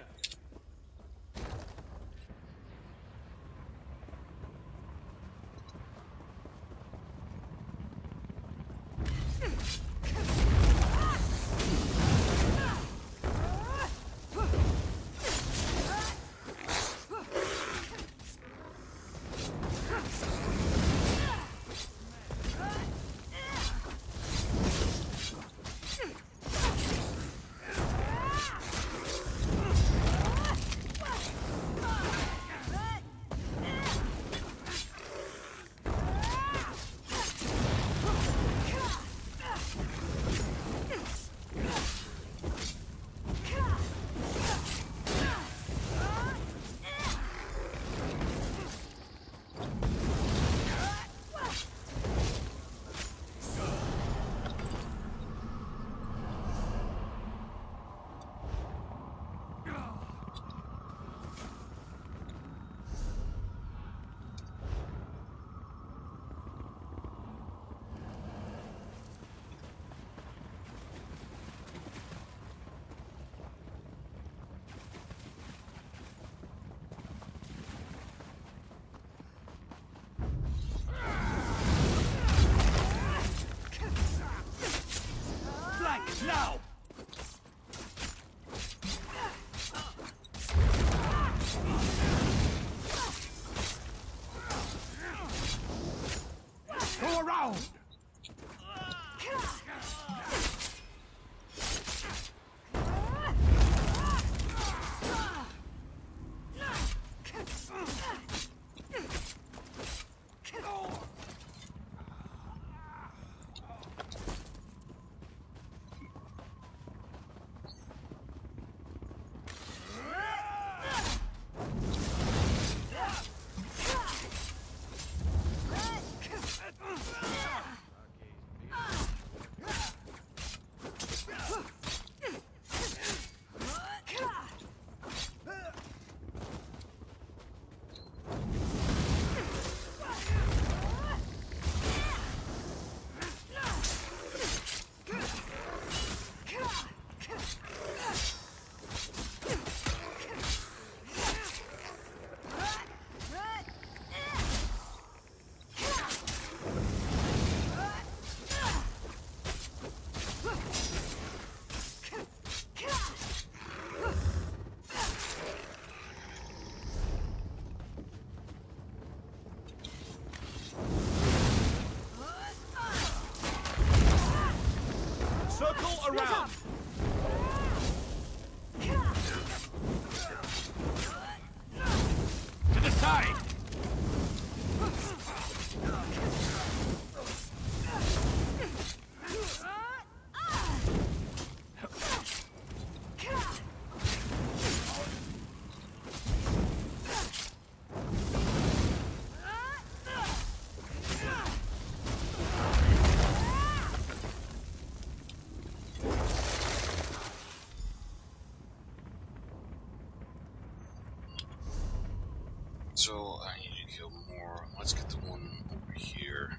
So I need to kill more. Let's get the one over here.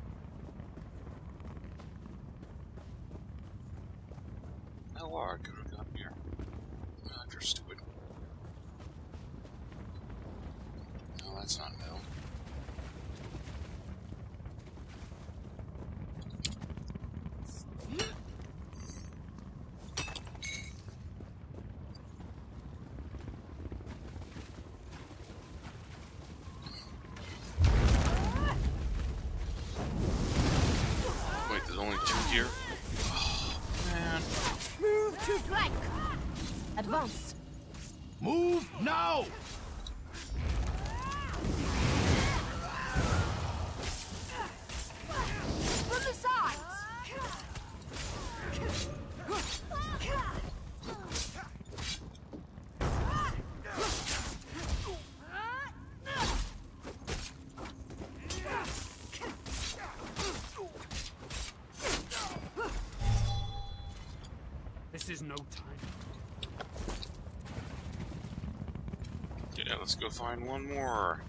Oh, I could have gone here. Oh, you're stupid. No, that's not metal. Wait, there's only two here? Oh, man. Move to flank! Advance! Move now! From the sides! This is no time. Yeah, let's go find one more.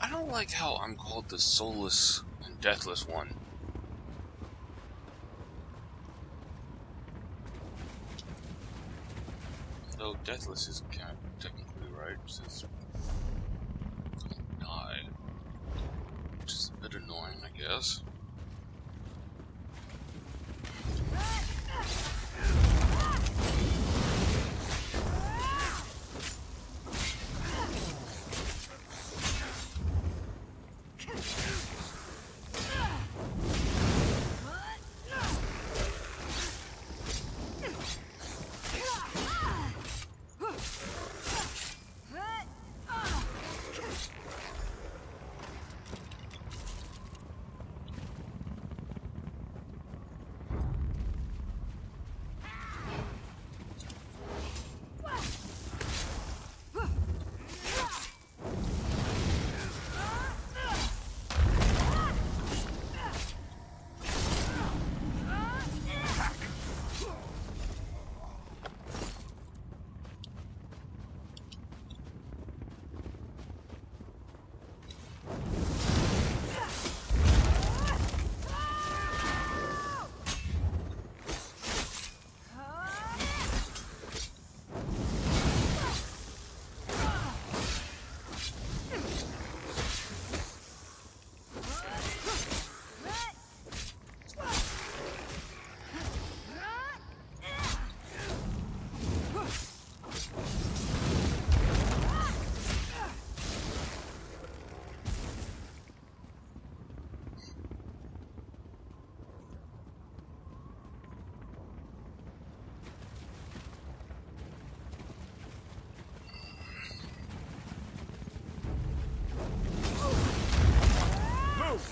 I don't like how I'm called the soulless and deathless one. Though deathless is kind of technically right, since die. Which is a bit annoying, I guess.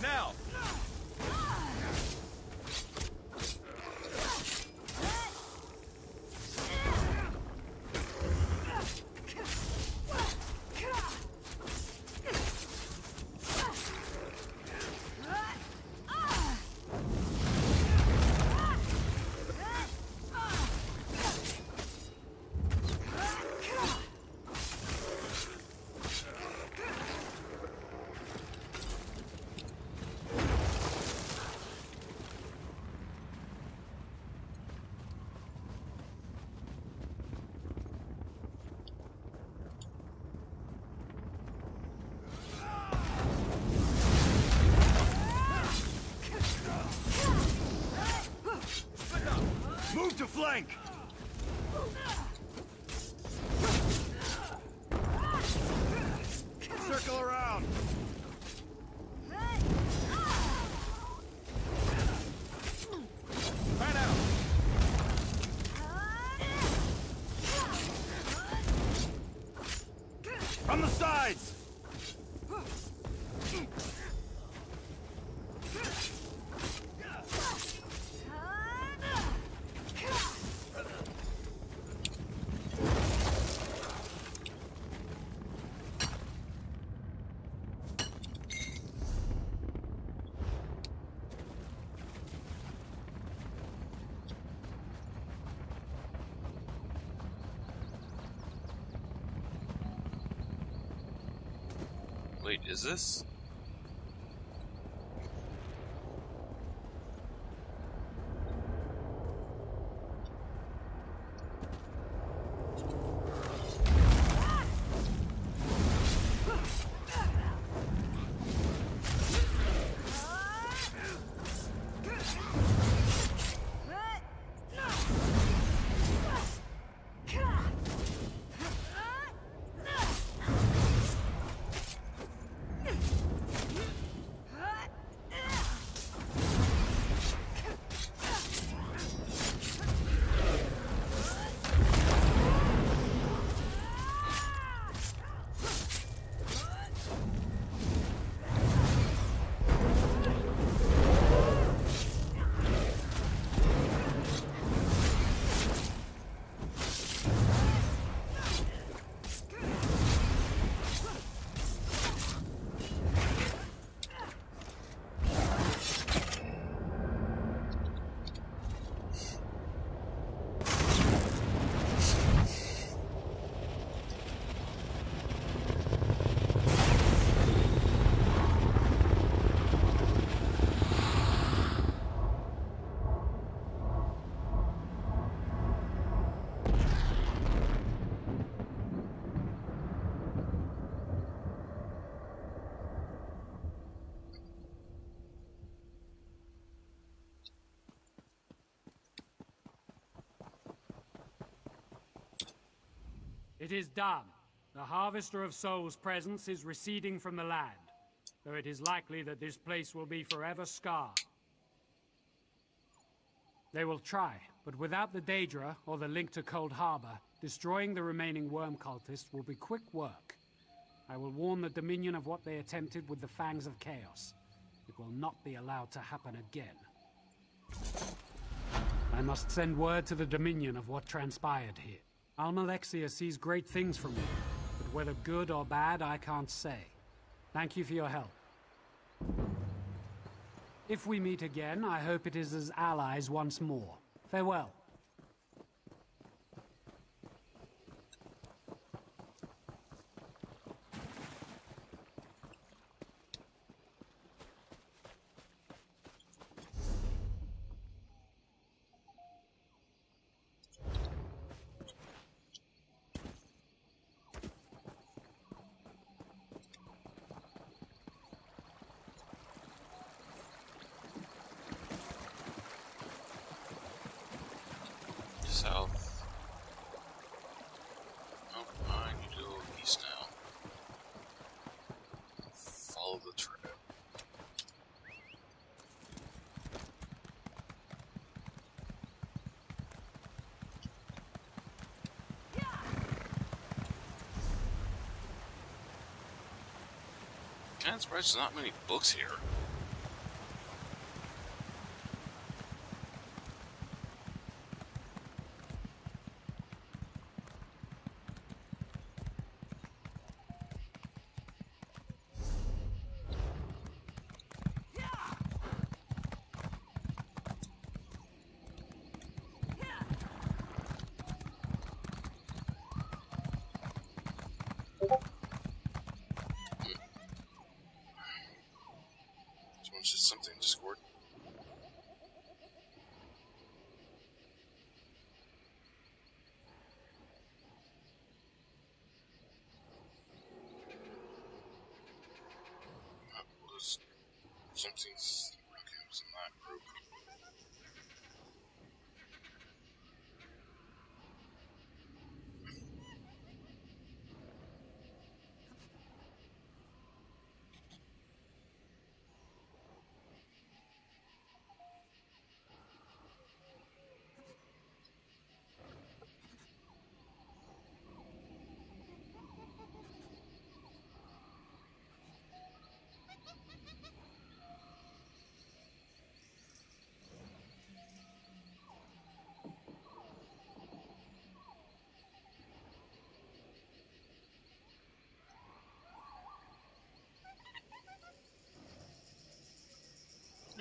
Now! Move to flank! Circle around! Fan out! Wait, is this? It is done. The Harvester of Souls' presence is receding from the land, though it is likely that this place will be forever scarred. They will try, but without the Daedra, or the link to Cold Harbor, destroying the remaining worm cultists will be quick work. I will warn the Dominion of what they attempted with the Fangs of Chaos. It will not be allowed to happen again. I must send word to the Dominion of what transpired here. Almalexia sees great things from you, but whether good or bad, I can't say. Thank you for your help. If we meet again, I hope it is as allies once more. Farewell. South. Nope, I need to go east now. Follow the trail. Kinda surprised there's not many books here. Someone said something in Discord. That was something's okay, it was in that group.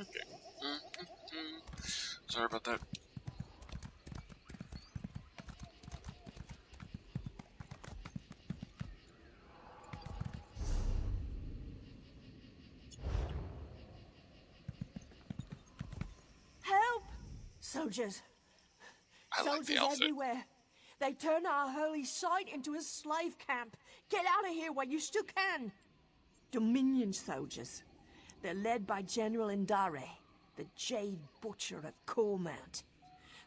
Okay. Sorry about that. Soldiers. I like the Soldiers outfit. everywhere. They turned our holy site into a slave camp. Get out of here while you still can. Dominion soldiers. They're led by General Indare, the Jade Butcher of Cormount.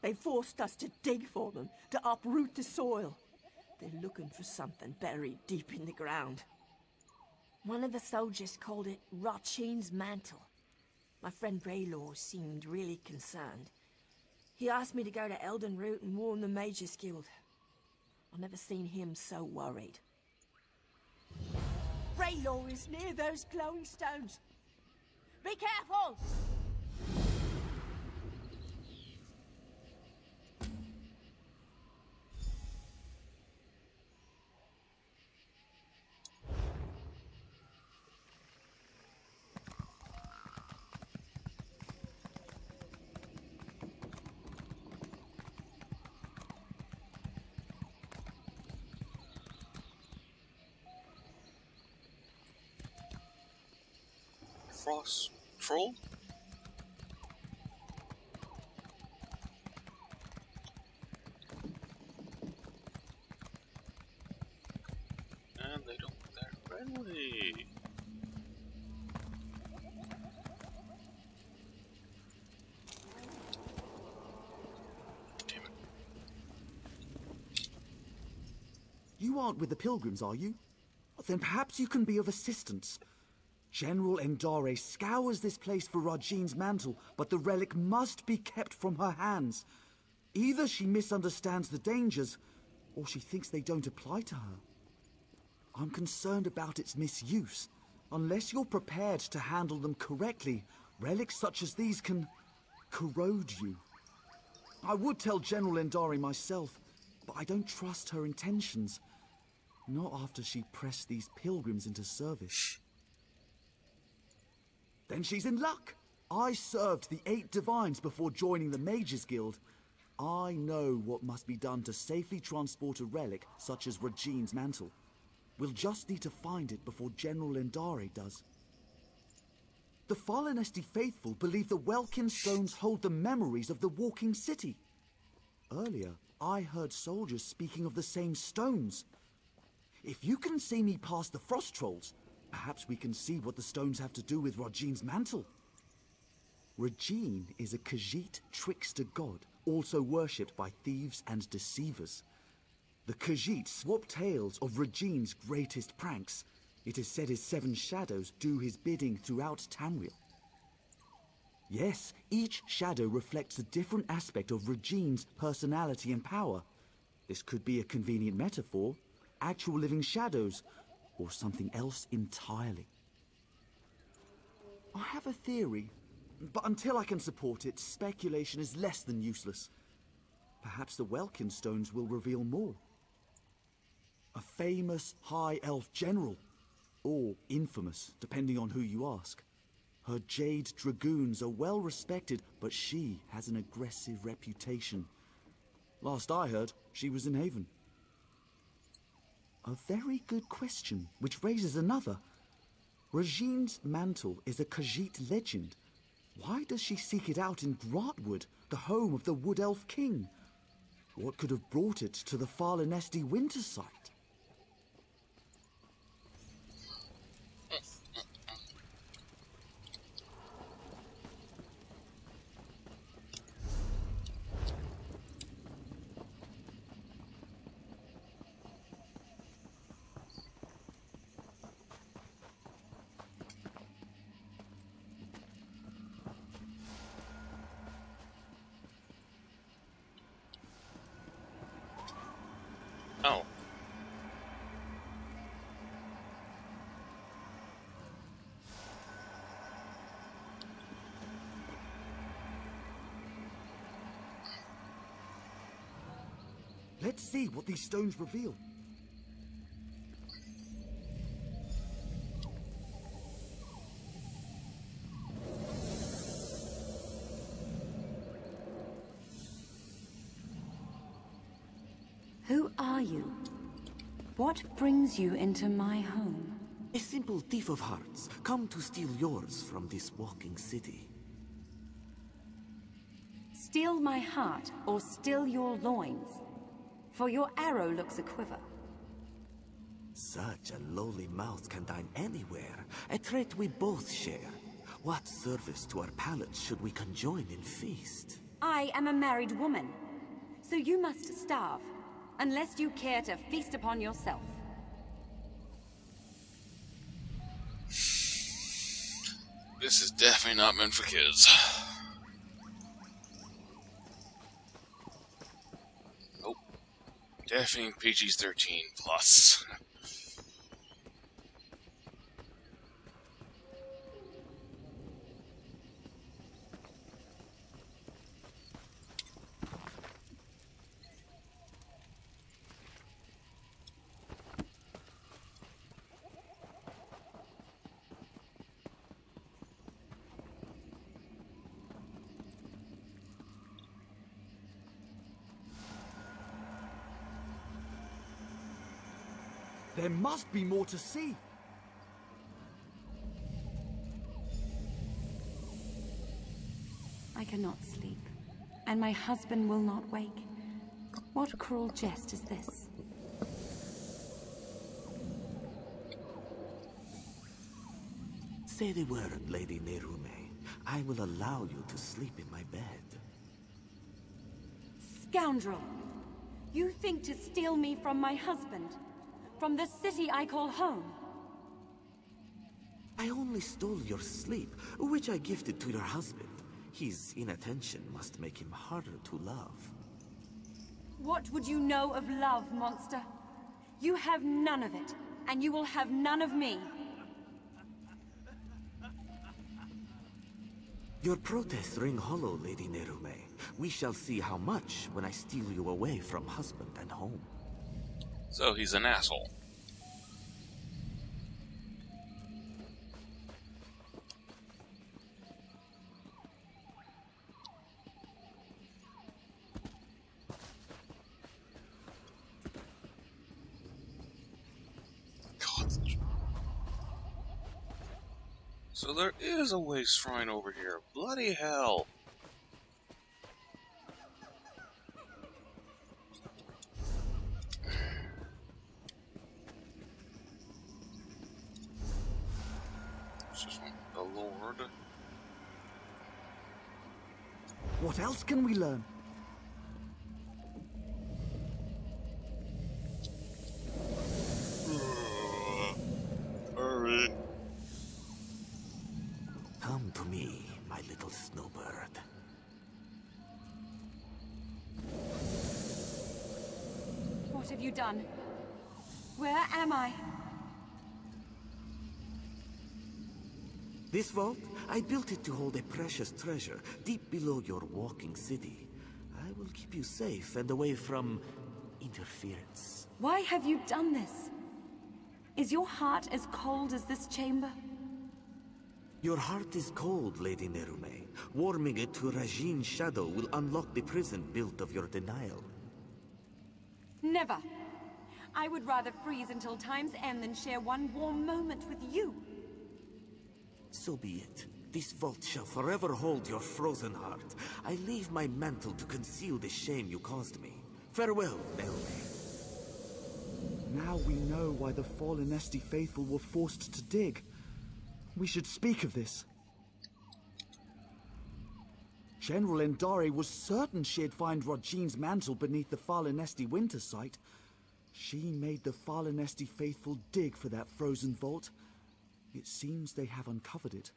They forced us to dig for them, to uproot the soil. They're looking for something buried deep in the ground. One of the soldiers called it Rachin's Mantle. My friend Raylor seemed really concerned. He asked me to go to Elden Root and warn the Mages Guild. I've never seen him so worried. Raylor is near those glowing stones. Be careful! Frost Troll? And they don't look that friendly. Damn it. You aren't with the pilgrims, are you? Then perhaps you can be of assistance. General Indare scours this place for Rajin's mantle, but the relic must be kept from her hands. Either she misunderstands the dangers, or she thinks they don't apply to her. I'm concerned about its misuse. Unless you're prepared to handle them correctly, relics such as these can corrode you. I would tell General Indare myself, but I don't trust her intentions. Not after she pressed these pilgrims into service. Then she's in luck. I served the 8 divines before joining the Mages Guild. I know what must be done to safely transport a relic such as Rajin's mantle. We'll just need to find it before General Indare does. The Falinesti faithful believe the Welkin stones hold the memories of the Walking City. Earlier, I heard soldiers speaking of the same stones. If you can see me past the Frost Trolls, perhaps we can see what the stones have to do with Rajin's mantle. Rajin is a Khajiit trickster god, also worshipped by thieves and deceivers. The Khajiit swap tales of Rajin's greatest pranks. It is said his 7 shadows do his bidding throughout Tamriel. Yes, each shadow reflects a different aspect of Rajin's personality and power. This could be a convenient metaphor, actual living shadows, or something else entirely. I have a theory, but until I can support it, speculation is less than useless. Perhaps the Welkin stones will reveal more. A famous High Elf general, or infamous, depending on who you ask. Her Jade Dragoons are well respected, but she has an aggressive reputation. Last I heard, she was in Haven. A very good question, which raises another. Rajin's mantle is a Khajiit legend. Why does she seek it out in Grahtwood, the home of the Wood Elf King? What could have brought it to the Falinesti winter site? Oh. Let's see what these stones reveal. Who are you? What brings you into my home? A simple thief of hearts, come to steal yours from this walking city. steal my heart or still your loins? For your arrow looks a quiver. Such a lowly mouth can dine anywhere, a trait we both share. What service to our palates should we conjoin in feast? I am a married woman, so you must starve, unless you care to feast upon yourself. This is definitely not meant for kids. Nope. Definitely PG-13 plus. There must be more to see. I cannot sleep, and my husband will not wake. What cruel jest is this? Say the word, Lady Nerume. I will allow you to sleep in my bed. Scoundrel! You think to steal me from my husband? From the city I call home? I only stole your sleep, which I gifted to your husband. His inattention must make him harder to love. What would you know of love, monster? You have none of it, and you will have none of me. Your protests ring hollow, Lady Nerume. We shall see how much when I steal you away from husband and home. So he's an asshole. God. So there is a waste shrine over here. Bloody hell. The Lord. What else can we learn? Hurry. Come to me, my little snowbird. What have you done? Where am I? This vault, I built it to hold a precious treasure deep below your walking city. I will keep you safe and away from interference. Why have you done this? Is your heart as cold as this chamber? Your heart is cold, Lady Nerume. Warming it to Rajin's shadow will unlock the prison built of your denial. Never. I would rather freeze until time's end than share one warm moment with you. So be it. This vault shall forever hold your frozen heart. I leave my mantle to conceal the shame you caused me. Farewell, Nerume. Now we know why the fallen Esti faithful were forced to dig. We should speak of this. General Endare was certain she'd find Rajin's mantle beneath the Fallen Esti winter site. She made the Fallen Esti faithful dig for that frozen vault. It seems they have uncovered it.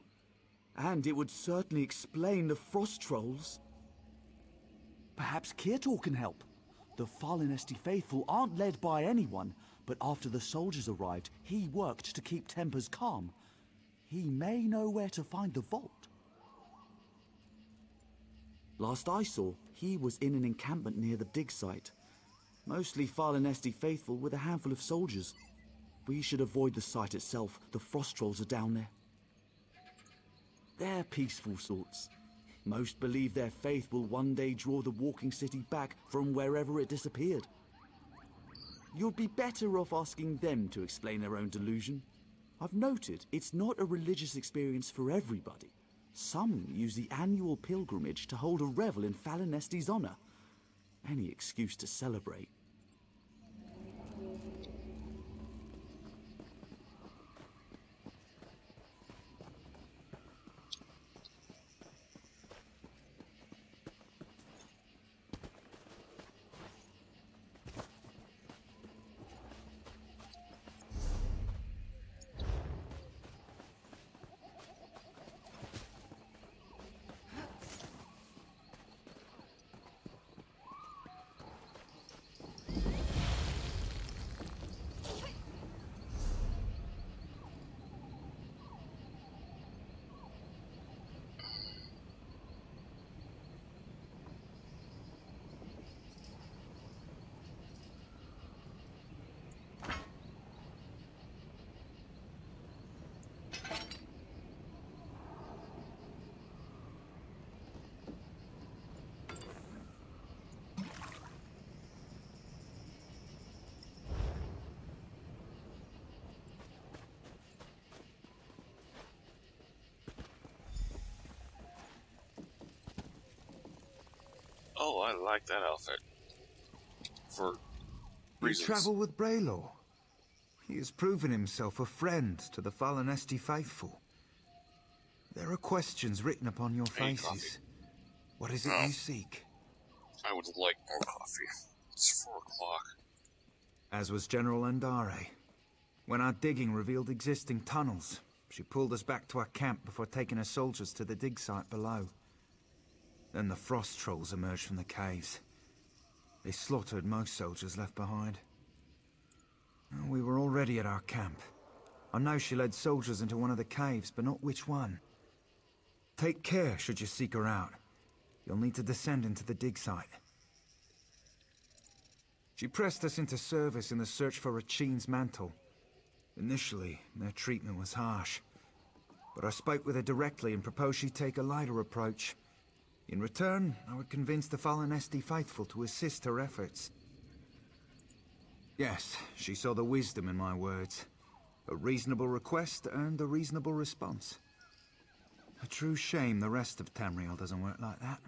And it would certainly explain the frost trolls. Perhaps Kirtor can help. The Fallen Esti faithful aren't led by anyone, but after the soldiers arrived, he worked to keep tempers calm. He may know where to find the vault. Last I saw, he was in an encampment near the dig site. Mostly Fallen Esti faithful with a handful of soldiers. We should avoid the site itself. The frost trolls are down there. They're peaceful sorts. Most believe their faith will one day draw the walking city back from wherever it disappeared. You'd be better off asking them to explain their own delusion. I've noted it's not a religious experience for everybody. Some use the annual pilgrimage to hold a revel in Falinesti's honor. Any excuse to celebrate. Oh, I like that outfit. For reasons. You travel with Braylor. He has proven himself a friend to the Falinesti faithful. There are questions written upon your faces. What is it you seek? I would like more coffee. It's 4 o'clock. As was General Endare. When our digging revealed existing tunnels, she pulled us back to our camp before taking her soldiers to the dig site below. Then the frost trolls emerged from the caves. They slaughtered most soldiers left behind. We were already at our camp. I know she led soldiers into one of the caves, but not which one. Take care should you seek her out. You'll need to descend into the dig site. She pressed us into service in the search for Rachin's mantle. Initially, their treatment was harsh. But I spoke with her directly and proposed she take a lighter approach. In return, I would convince the Falinesti faithful to assist her efforts. Yes, she saw the wisdom in my words. A reasonable request earned a reasonable response. A true shame the rest of Tamriel doesn't work like that.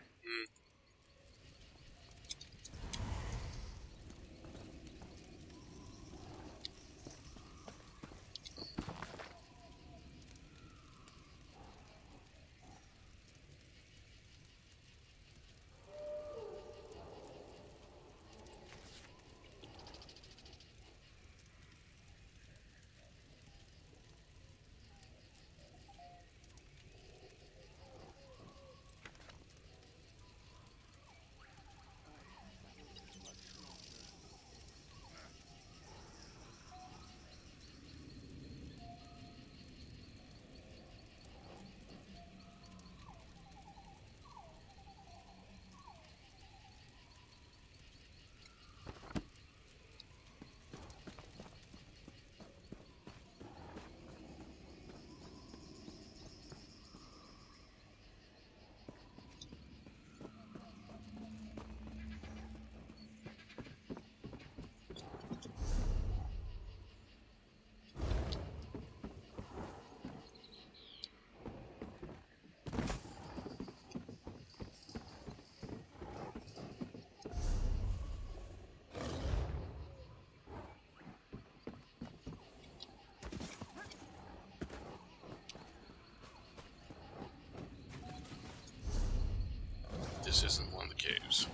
This isn't one of the caves.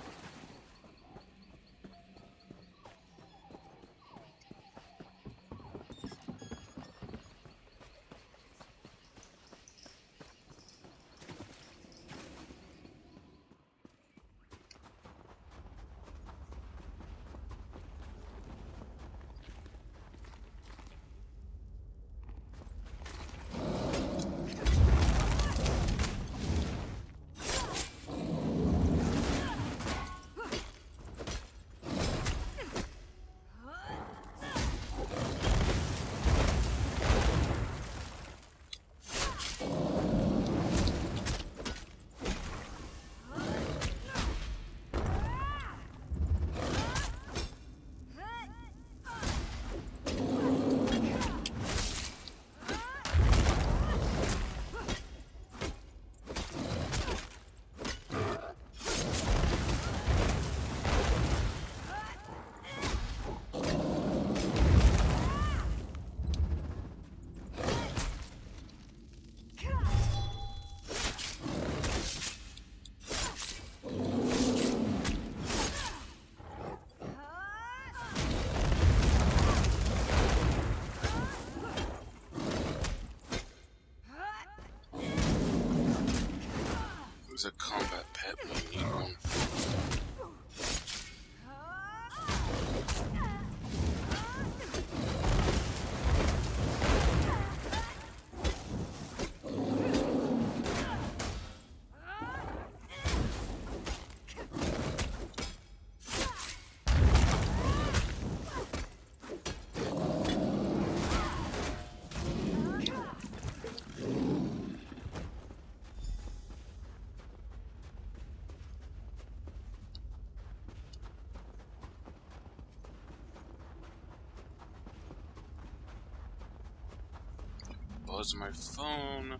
was on my phone.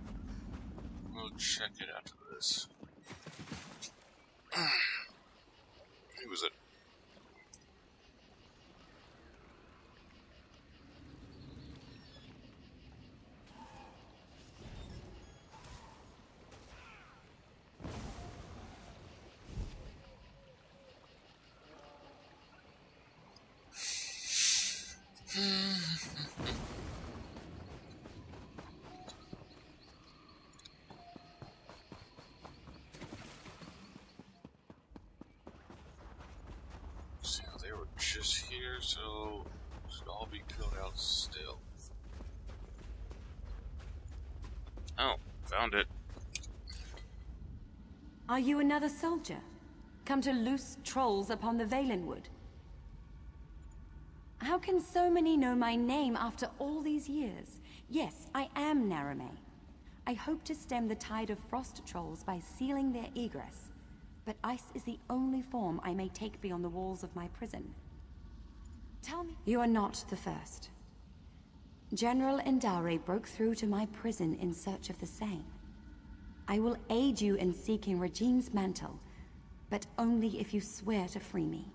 We'll check it after this. Who was it? See how they were just here, so should all be killed out still. Oh, found it. Are you another soldier? Come to loose trolls upon the Valenwood? How can so many know my name after all these years? Yes, I am Narame. I hope to stem the tide of frost trolls by sealing their egress, but ice is the only form I may take beyond the walls of my prison. Tell me— You are not the first. General Indare broke through to my prison in search of the same. I will aid you in seeking Regine's mantle, but only if you swear to free me.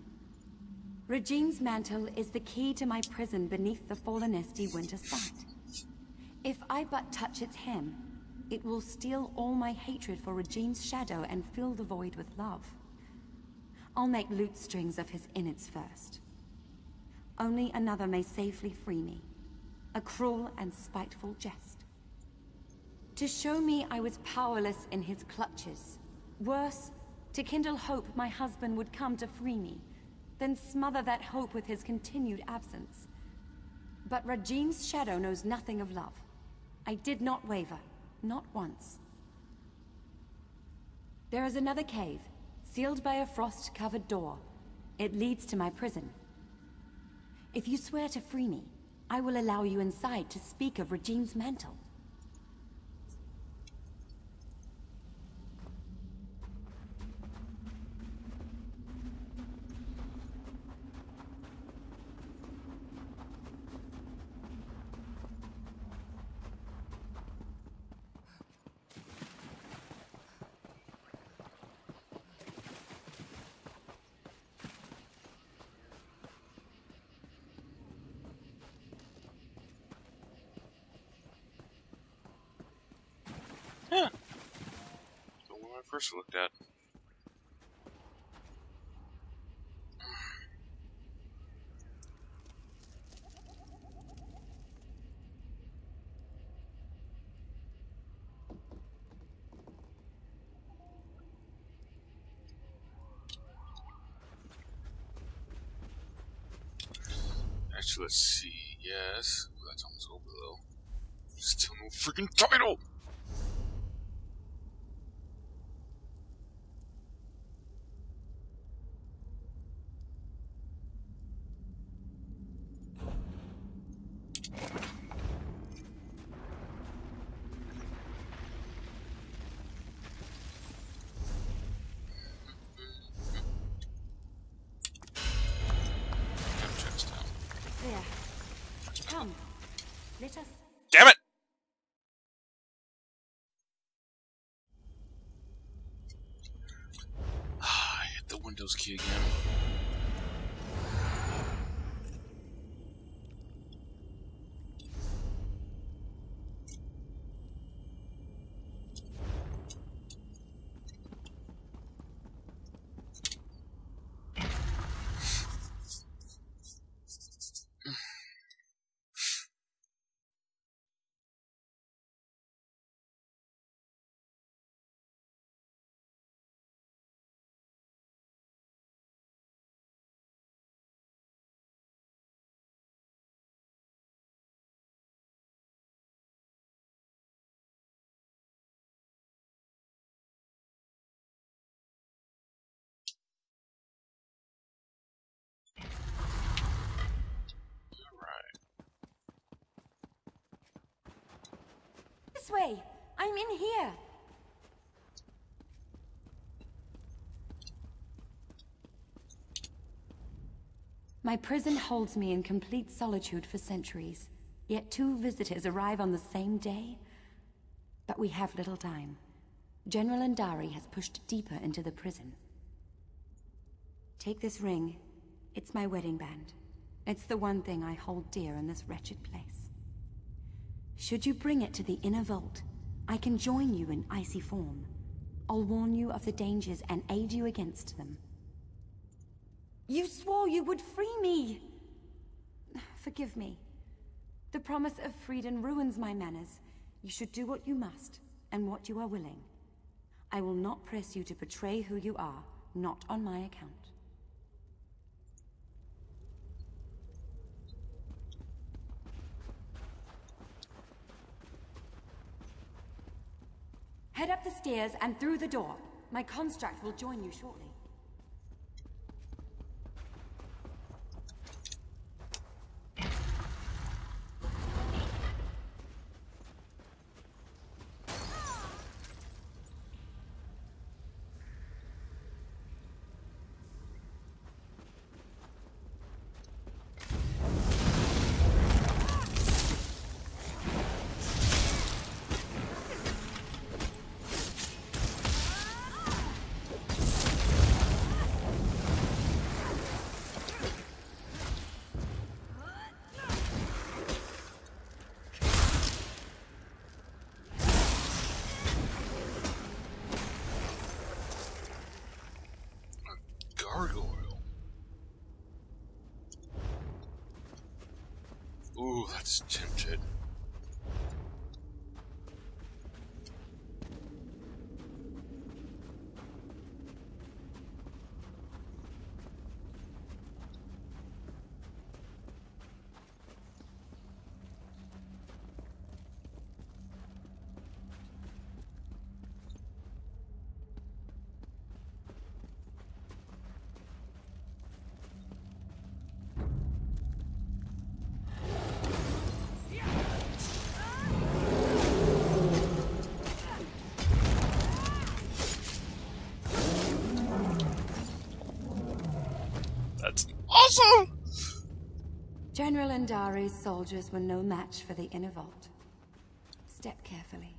Regine's mantle is the key to my prison beneath the fallen Esti winter site. If I but touch its hem, it will steal all my hatred for Regine's shadow and fill the void with love. I'll make lute strings of his innards first. Only another may safely free me. A cruel and spiteful jest. To show me I was powerless in his clutches. Worse, to kindle hope my husband would come to free me, then smother that hope with his continued absence. But Regine's shadow knows nothing of love. I did not waver, not once. There is another cave, sealed by a frost-covered door. It leads to my prison. If you swear to free me, I will allow you inside to speak of Regine's mantle. Yeah. The one I first looked at. Actually, let's see. Yes. Ooh, that's almost over though. Still no freaking title! There. Come. Let us... Damn it! I hit the Windows key again. This way! I'm in here! My prison holds me in complete solitude for centuries, Yet 2 visitors arrive on the same day? But we have little time. General Andari has pushed deeper into the prison. Take this ring. It's my wedding band. It's the one thing I hold dear in this wretched place. Should you bring it to the inner vault, I can join you in icy form. I'll warn you of the dangers and aid you against them. You swore you would free me! Forgive me. The promise of freedom ruins my manners. You should do what you must, and what you are willing. I will not press you to betray who you are, not on my account. Head up the stairs and through the door. My construct will join you shortly. Ooh, that's tempted. That's awesome! General Andari's soldiers were no match for the inner vault. Step carefully.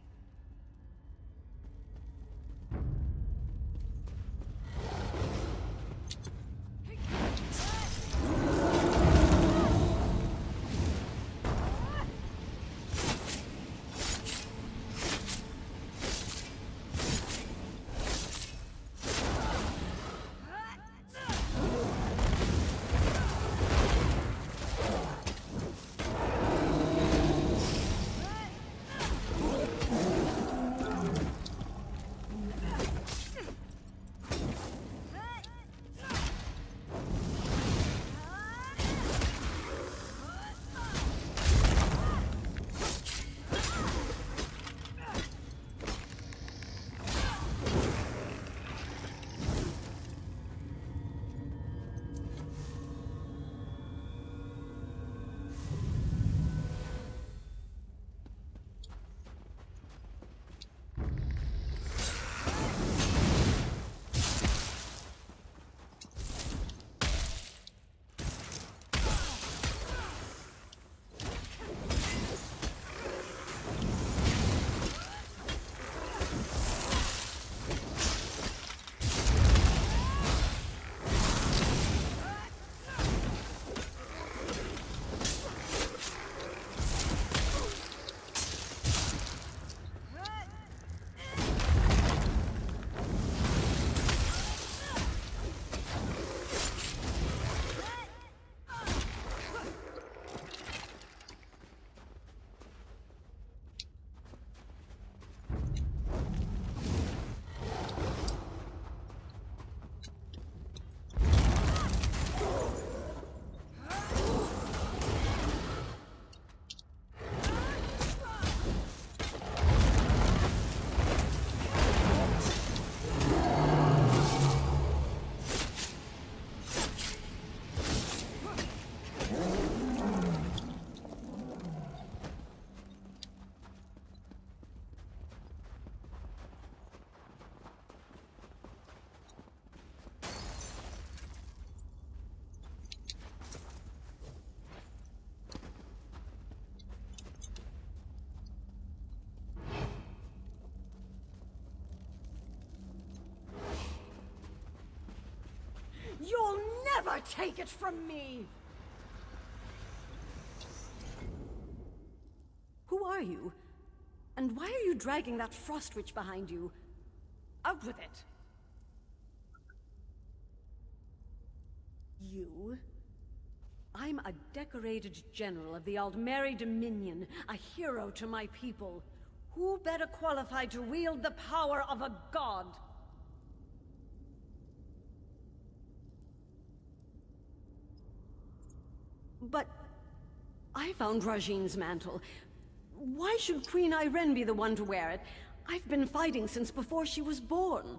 never take it from me! Who are you? And why are you dragging that frost witch behind you? Out with it! You? I'm a decorated general of the Aldmeri Dominion, a hero to my people. Who better qualified to wield the power of a god? But I found Rajine's mantle. Why should Queen Ayrenn be the one to wear it? I've been fighting since before she was born.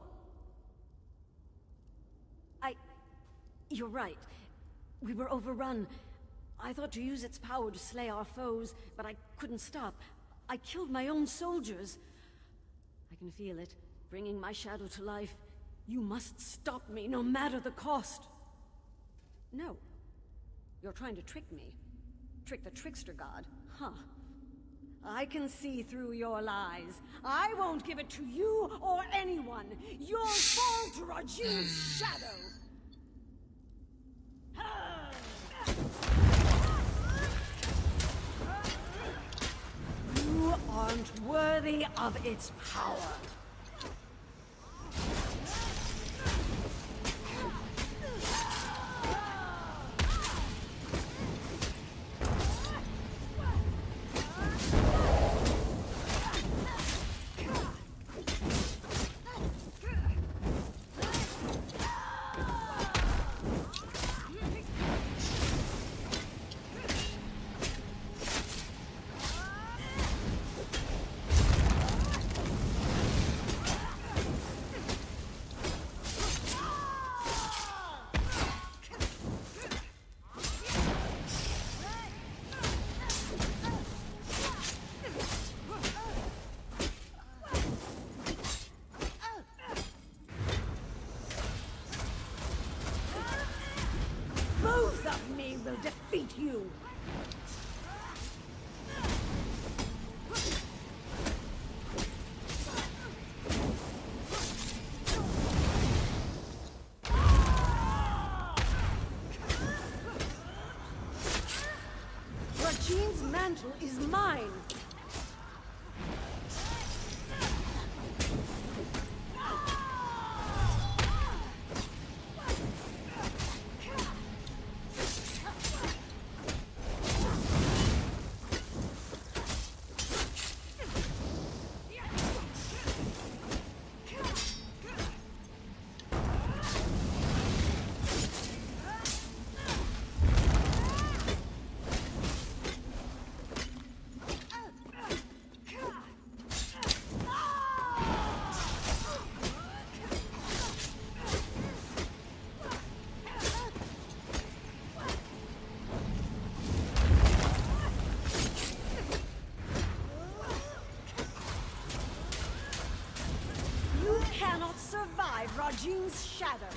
You're right. We were overrun. I thought to use its power to slay our foes, but I couldn't stop. I killed my own soldiers. I can feel it, bringing my shadow to life. You must stop me, no matter the cost. No. You're trying to trick me. Trick the trickster god, huh? I can see through your lies. I won't give it to you or anyone. You'll fall to Rajine's shadow. You aren't worthy of its power. Both of me will defeat you. Rajine's mantle is mine. Cannot survive Rajine's shadow.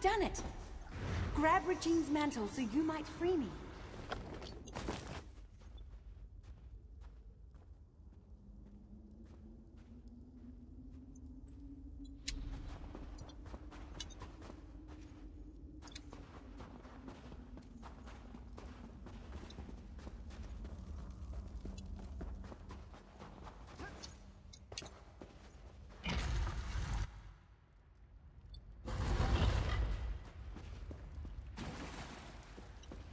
Done it! Grab Rajine's mantle so you might free me.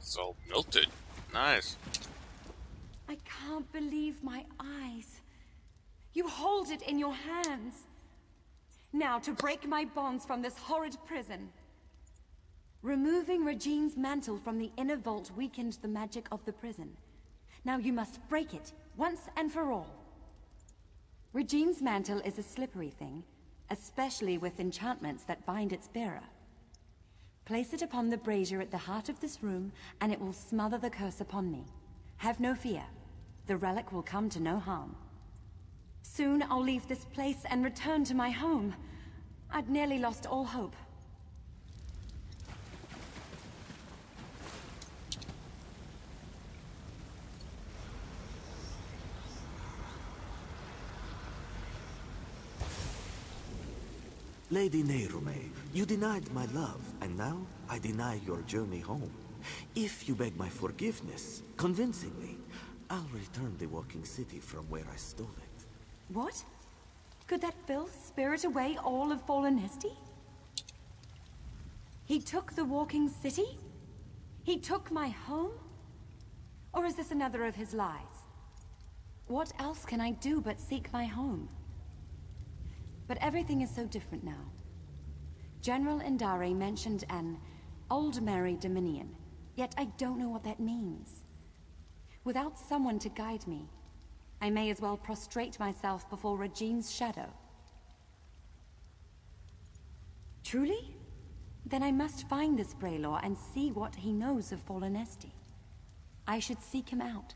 It's all melted. Nice. I can't believe my eyes. You hold it in your hands. Now to break my bonds from this horrid prison. Removing Rajine's mantle from the inner vault weakened the magic of the prison. Now you must break it, once and for all. Regine's mantle is a slippery thing, especially with enchantments that bind its bearer. Place it upon the brazier at the heart of this room, and it will smother the curse upon me. Have no fear. The relic will come to no harm. Soon I'll leave this place and return to my home. I'd nearly lost all hope. Lady Nerume, you denied my love, and now I deny your journey home. If you beg my forgiveness, convincingly, I'll return the walking city from where I stole it. What? Could that filth spirit away all of Fallenesti? He took the walking city? He took my home? Or is this another of his lies? What else can I do but seek my home? But everything is so different now. General Indare mentioned an Aldmeri Dominion, yet I don't know what that means. Without someone to guide me, I may as well prostrate myself before Regine's shadow. Truly? Then I must find this Braylor and see what he knows of Fallenesti. I should seek him out,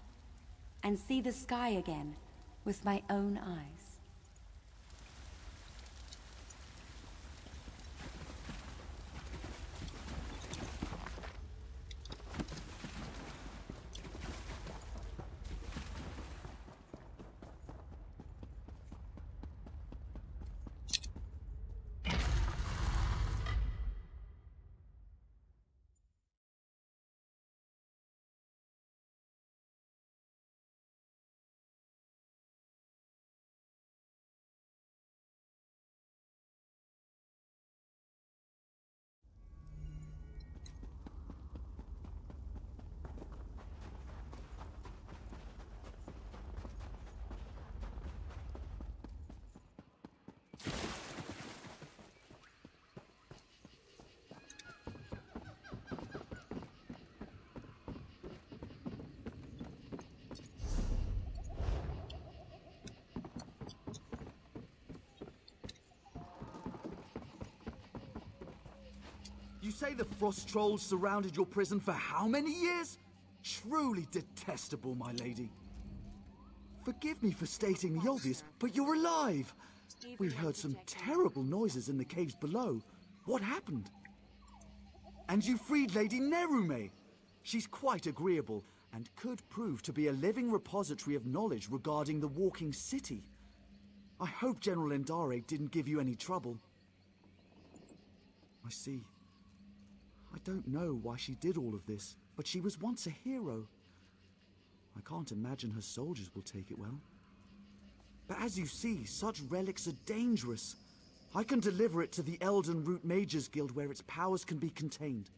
and see the sky again with my own eyes. You say the frost trolls surrounded your prison for how many years? Truly detestable, my lady. Forgive me for stating the obvious, but you're alive! We heard some terrible noises in the caves below. What happened? And you freed Lady Nerume! She's quite agreeable, and could prove to be a living repository of knowledge regarding the walking city. I hope General Indare didn't give you any trouble. I see. I don't know why she did all of this, but she was once a hero. I can't imagine her soldiers will take it well. But as you see, such relics are dangerous. I can deliver it to the Elden Root Mages Guild where its powers can be contained.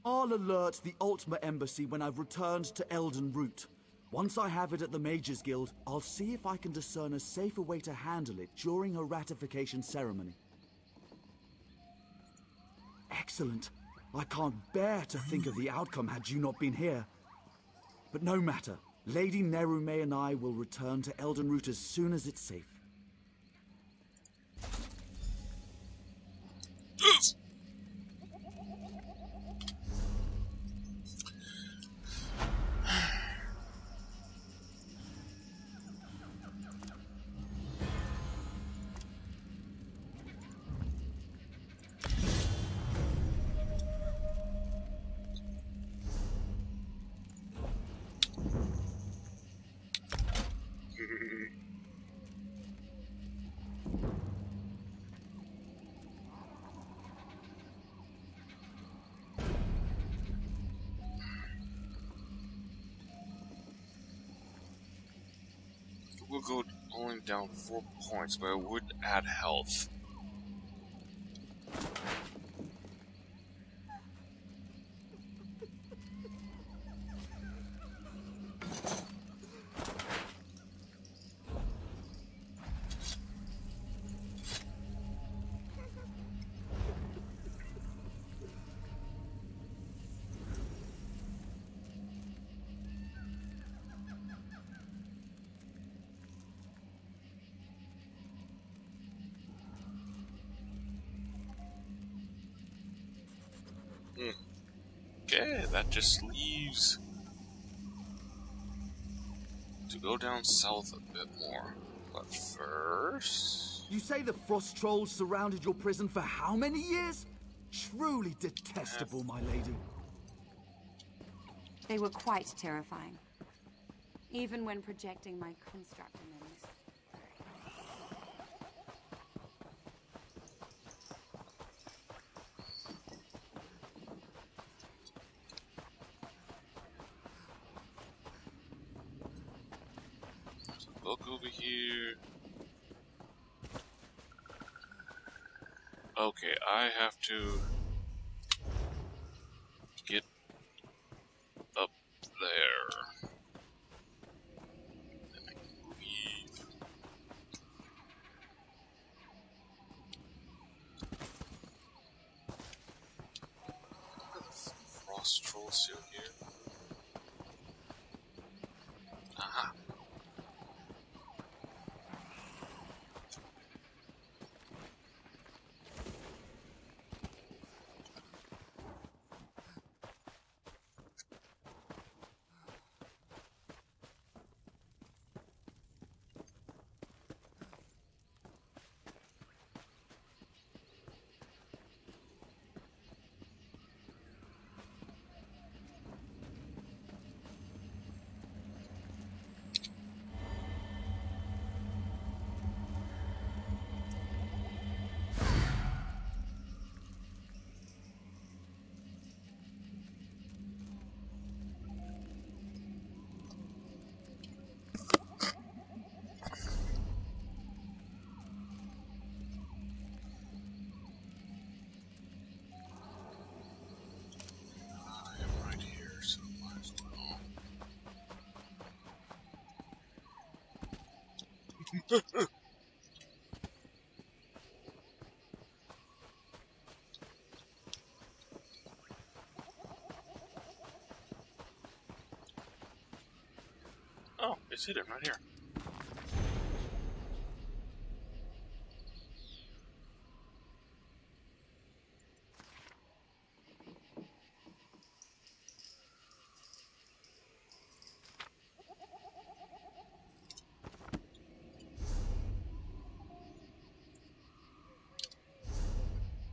I'll alert the Ultima Embassy when I've returned to Elden Root. Once I have it at the Mages Guild, I'll see if I can discern a safer way to handle it during a ratification ceremony. Excellent. I can't bear to think of the outcome had you not been here. But no matter. Lady Nerume and I will return to Elden Root as soon as it's safe. Yes. We'll go only down 4 points, but it would add health. Okay, that just leaves to go down south a bit more. But first... You say the frost trolls surrounded your prison for how many years? Truly detestable, my lady. They were quite terrifying. Even when projecting my construct limbs. There's a book over here. Okay, I have to get up there. Then I can leave. Are the frost trolls still here? Aha. Oh, it's hidden right here.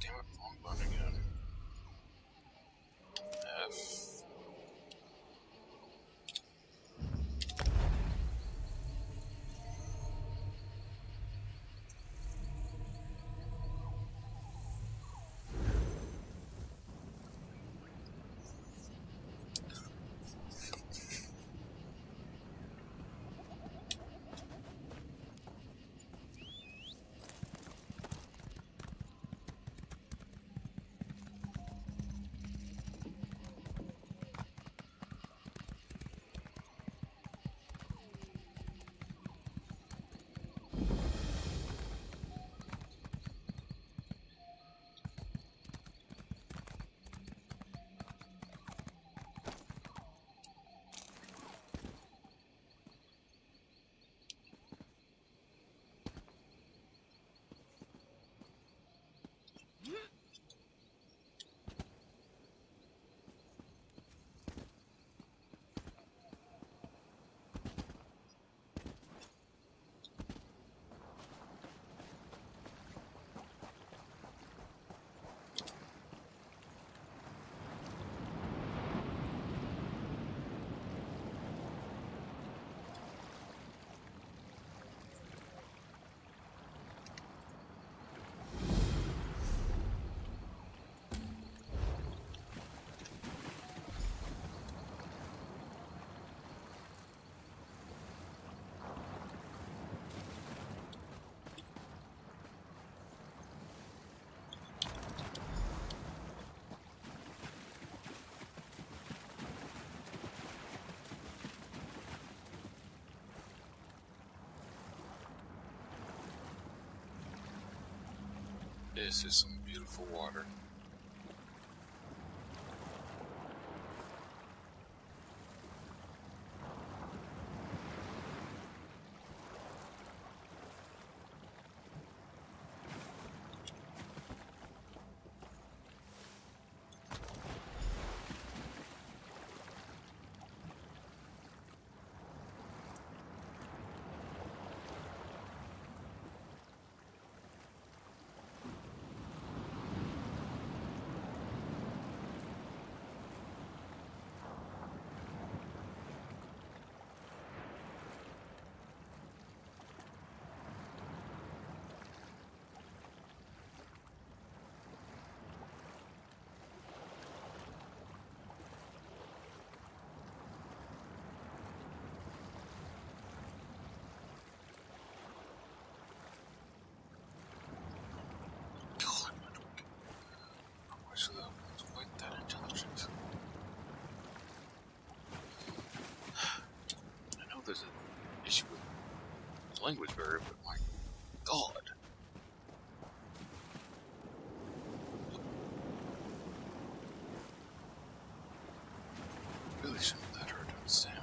Damn it, wrong button again. F. This is some beautiful water. actually quite that intelligent. I know there's an issue with language barrier, but my God. Really shouldn't let her to understand.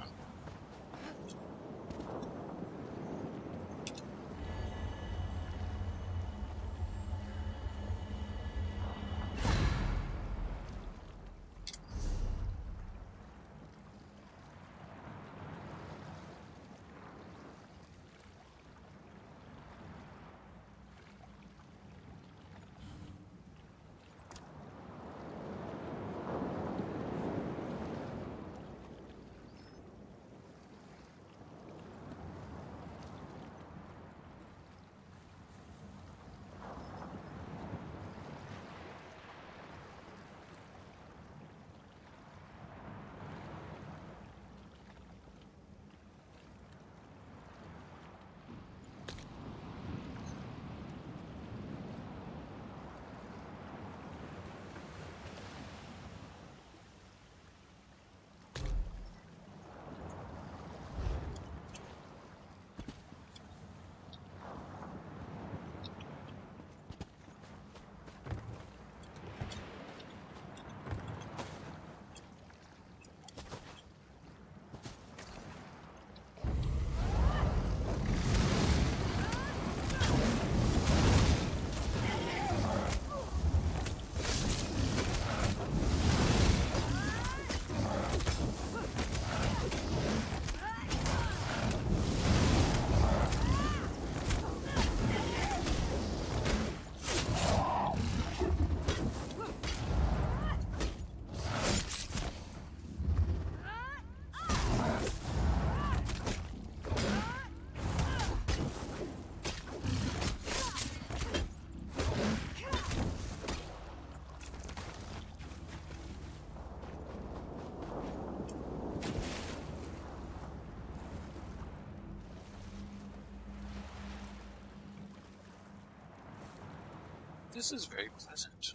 This is very pleasant.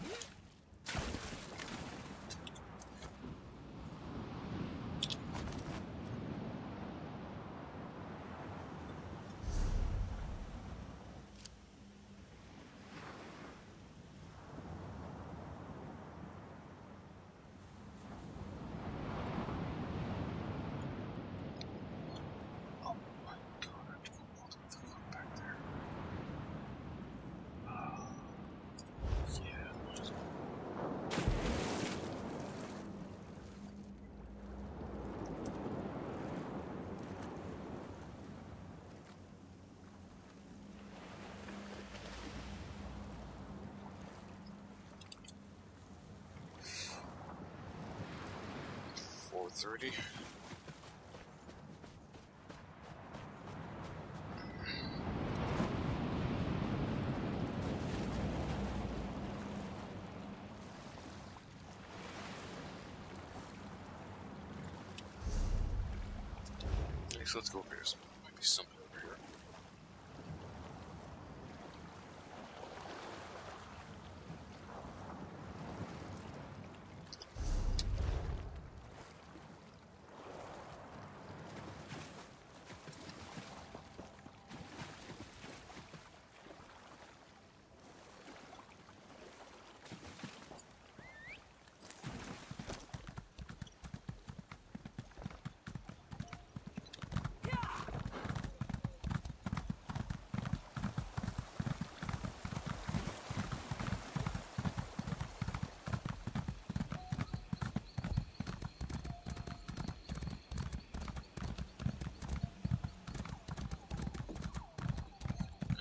.30. So let's go over here. Might be something over here.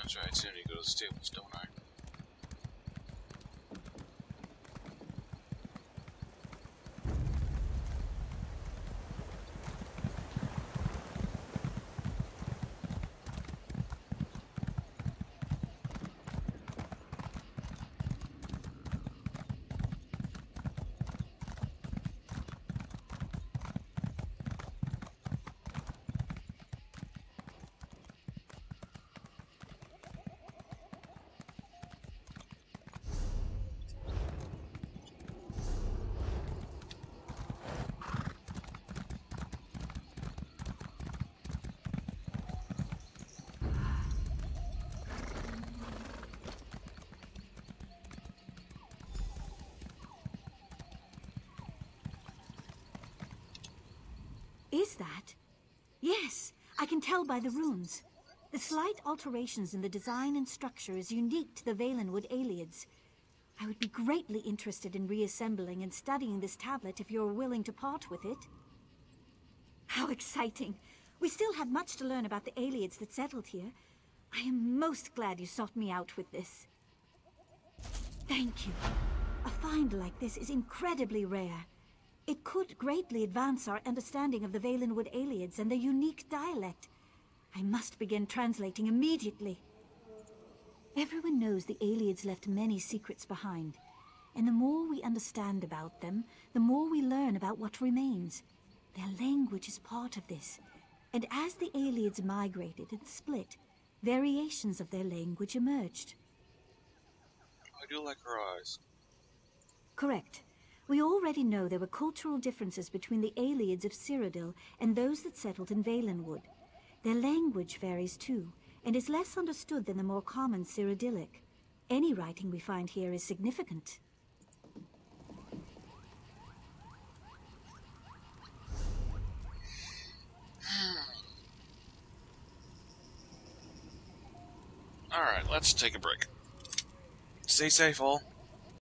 That's right, soon you go to the stables, don't I? Is that? Yes, I can tell by the runes. The slight alterations in the design and structure is unique to the Valenwood Ayleids. I would be greatly interested in reassembling and studying this tablet if you're willing to part with it. How exciting! We still have much to learn about the Ayleids that settled here. I am most glad you sought me out with this. Thank you. A find like this is incredibly rare. It could greatly advance our understanding of the Valenwood Ayleids and their unique dialect. I must begin translating immediately. Everyone knows the Ayleids left many secrets behind, and the more we understand about them, the more we learn about what remains. Their language is part of this, and as the Ayleids migrated and split, variations of their language emerged. I do like her eyes. Correct. We already know there were cultural differences between the Ayleids of Cyrodiil and those that settled in Valenwood. Their language varies too, and is less understood than the more common Cyrodiilic. Any writing we find here is significant. Alright, let's take a break. Stay safe, all.